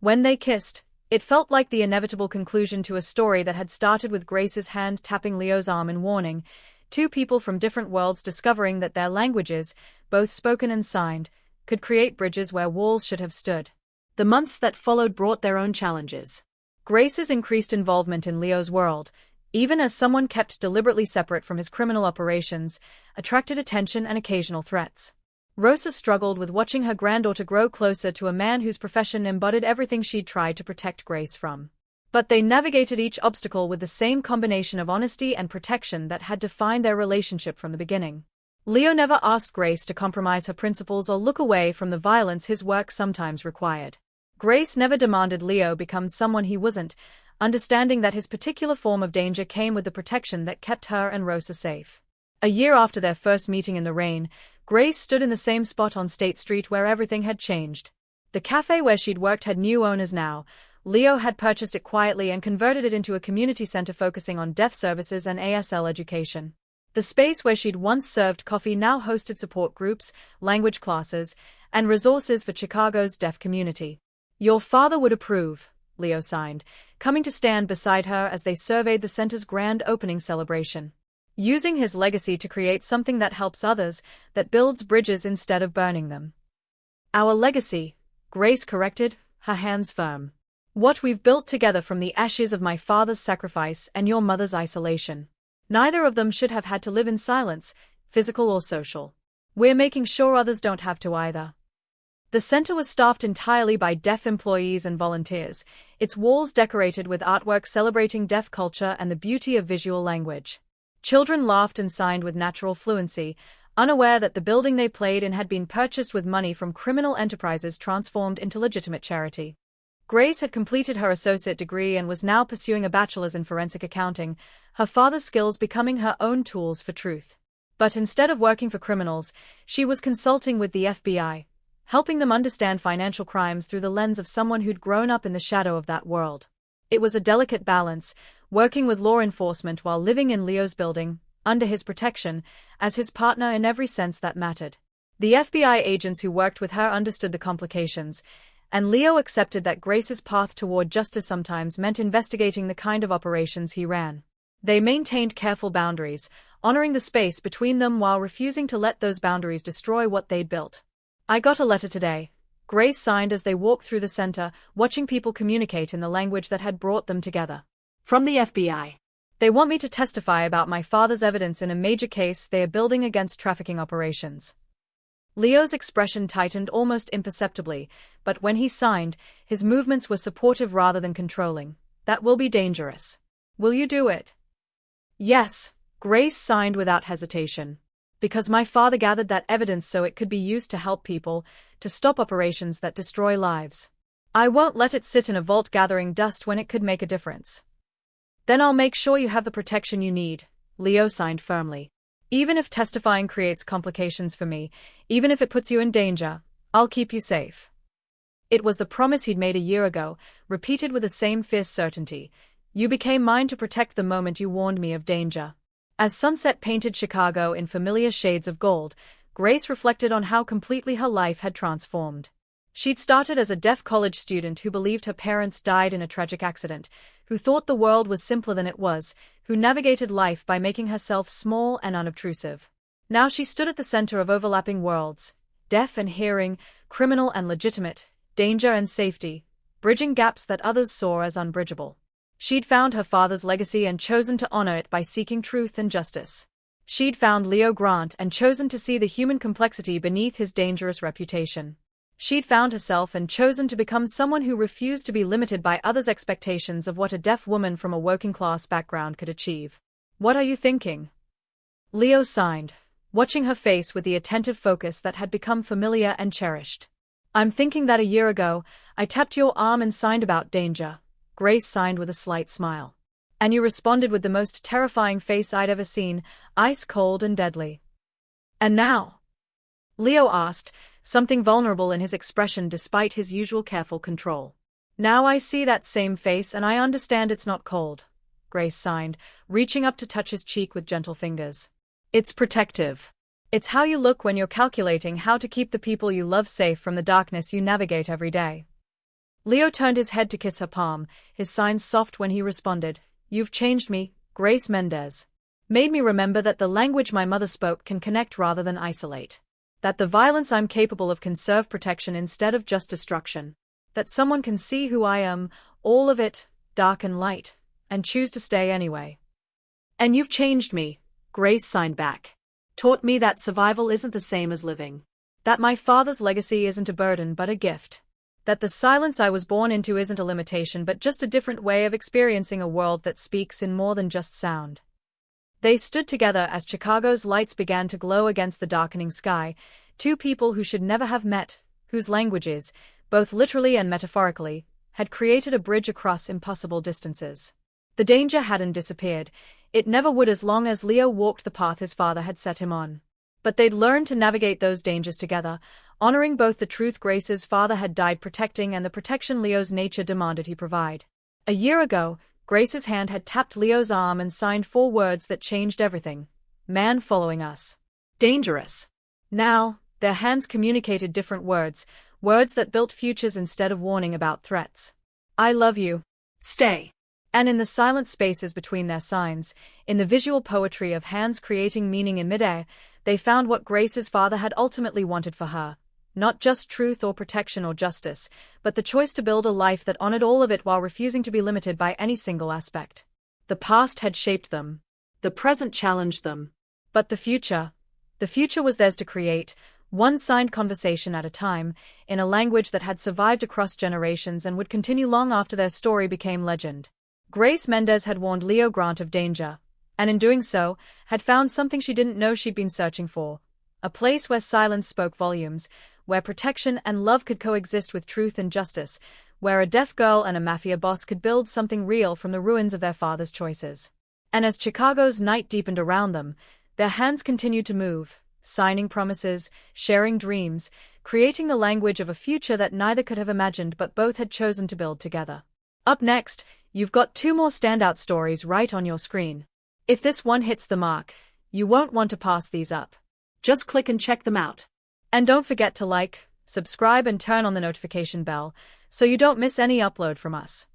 When they kissed, it felt like the inevitable conclusion to a story that had started with Grace's hand tapping Leo's arm in warning, two people from different worlds discovering that their languages, both spoken and signed, could create bridges where walls should have stood. The months that followed brought their own challenges. Grace's increased involvement in Leo's world, even as someone kept deliberately separate from his criminal operations, attracted attention and occasional threats. Rosa struggled with watching her granddaughter grow closer to a man whose profession embodied everything she'd tried to protect Grace from. But they navigated each obstacle with the same combination of honesty and protection that had defined their relationship from the beginning. Leo never asked Grace to compromise her principles or look away from the violence his work sometimes required. Grace never demanded Leo become someone he wasn't, understanding that his particular form of danger came with the protection that kept her and Rosa safe. A year after their first meeting in the rain, Grace stood in the same spot on State Street where everything had changed. The cafe where she'd worked had new owners now. Leo had purchased it quietly and converted it into a community center focusing on deaf services and ASL education. The space where she'd once served coffee now hosted support groups, language classes, and resources for Chicago's deaf community. Your father would approve, Leo signed, coming to stand beside her as they surveyed the center's grand opening celebration. Using his legacy to create something that helps others, that builds bridges instead of burning them. Our legacy, Grace corrected, her hands firm. What we've built together from the ashes of my father's sacrifice and your mother's isolation. Neither of them should have had to live in silence, physical or social. We're making sure others don't have to either. The center was staffed entirely by deaf employees and volunteers, its walls decorated with artwork celebrating deaf culture and the beauty of visual language. Children laughed and signed with natural fluency, unaware that the building they played in had been purchased with money from criminal enterprises transformed into legitimate charity. Grace had completed her associate degree and was now pursuing a bachelor's in forensic accounting, her father's skills becoming her own tools for truth. But instead of working for criminals, she was consulting with the FBI, helping them understand financial crimes through the lens of someone who'd grown up in the shadow of that world. It was a delicate balance, working with law enforcement while living in Leo's building, under his protection, as his partner in every sense that mattered. The FBI agents who worked with her understood the complications, and Leo accepted that Grace's path toward justice sometimes meant investigating the kind of operations he ran. They maintained careful boundaries, honoring the space between them while refusing to let those boundaries destroy what they'd built. I got a letter today, Grace signed as they walked through the center, watching people communicate in the language that had brought them together. From the FBI. They want me to testify about my father's evidence in a major case they are building against trafficking operations. Leo's expression tightened almost imperceptibly, but when he signed, his movements were supportive rather than controlling. That will be dangerous. Will you do it? Yes, Grace signed without hesitation. Because my father gathered that evidence so it could be used to help people, to stop operations that destroy lives. I won't let it sit in a vault gathering dust when it could make a difference. Then I'll make sure you have the protection you need, Leo signed firmly. Even if testifying creates complications for me, even if it puts you in danger, I'll keep you safe. It was the promise he'd made a year ago, repeated with the same fierce certainty. You became mine to protect the moment you warned me of danger. As sunset painted Chicago in familiar shades of gold, Grace reflected on how completely her life had transformed. She'd started as a deaf college student who believed her parents died in a tragic accident, who thought the world was simpler than it was, who navigated life by making herself small and unobtrusive. Now she stood at the center of overlapping worlds, deaf and hearing, criminal and legitimate, danger and safety, bridging gaps that others saw as unbridgeable. She'd found her father's legacy and chosen to honor it by seeking truth and justice. She'd found Leo Grant and chosen to see the human complexity beneath his dangerous reputation. She'd found herself and chosen to become someone who refused to be limited by others' expectations of what a deaf woman from a working-class background could achieve. What are you thinking? Leo signed, watching her face with the attentive focus that had become familiar and cherished. I'm thinking that a year ago, I tapped your arm and signed about danger. Grace signed with a slight smile. And you responded with the most terrifying face I'd ever seen, ice-cold and deadly. And now? Leo asked, something vulnerable in his expression despite his usual careful control. Now I see that same face and I understand it's not cold, Grace signed, reaching up to touch his cheek with gentle fingers. It's protective. It's how you look when you're calculating how to keep the people you love safe from the darkness you navigate every day. Leo turned his head to kiss her palm, his sign soft when he responded, You've changed me, Grace Mendez. Made me remember that the language my mother spoke can connect rather than isolate. That the violence I'm capable of can serve protection instead of just destruction. That someone can see who I am, all of it, dark and light, and choose to stay anyway. And you've changed me, Grace signed back. Taught me that survival isn't the same as living. That my father's legacy isn't a burden but a gift. That the silence I was born into isn't a limitation but just a different way of experiencing a world that speaks in more than just sound. They stood together as Chicago's lights began to glow against the darkening sky, two people who should never have met, whose languages, both literally and metaphorically, had created a bridge across impossible distances. The danger hadn't disappeared, it never would as long as Leo walked the path his father had set him on. But they'd learned to navigate those dangers together, honoring both the truth Grace's father had died protecting and the protection Leo's nature demanded he provide. A year ago, Grace's hand had tapped Leo's arm and signed 4 words that changed everything. Man following us. Dangerous. Now, their hands communicated different words, words that built futures instead of warning about threats. I love you. Stay. And in the silent spaces between their signs, in the visual poetry of hands creating meaning in midair, they found what Grace's father had ultimately wanted for her. Not just truth or protection or justice, but the choice to build a life that honored all of it while refusing to be limited by any single aspect. The past had shaped them. The present challenged them. But the future was theirs to create, one signed conversation at a time, in a language that had survived across generations and would continue long after their story became legend. Grace Mendez had warned Leo Grant of danger, and in doing so, had found something she didn't know she'd been searching for. A place where silence spoke volumes, where protection and love could coexist with truth and justice, where a deaf girl and a mafia boss could build something real from the ruins of their father's choices. And as Chicago's night deepened around them, their hands continued to move, signing promises, sharing dreams, creating the language of a future that neither could have imagined but both had chosen to build together. Up next, you've got 2 more standout stories right on your screen. If this one hits the mark, you won't want to pass these up. Just click and check them out. And don't forget to like, subscribe and turn on the notification bell so you don't miss any upload from us.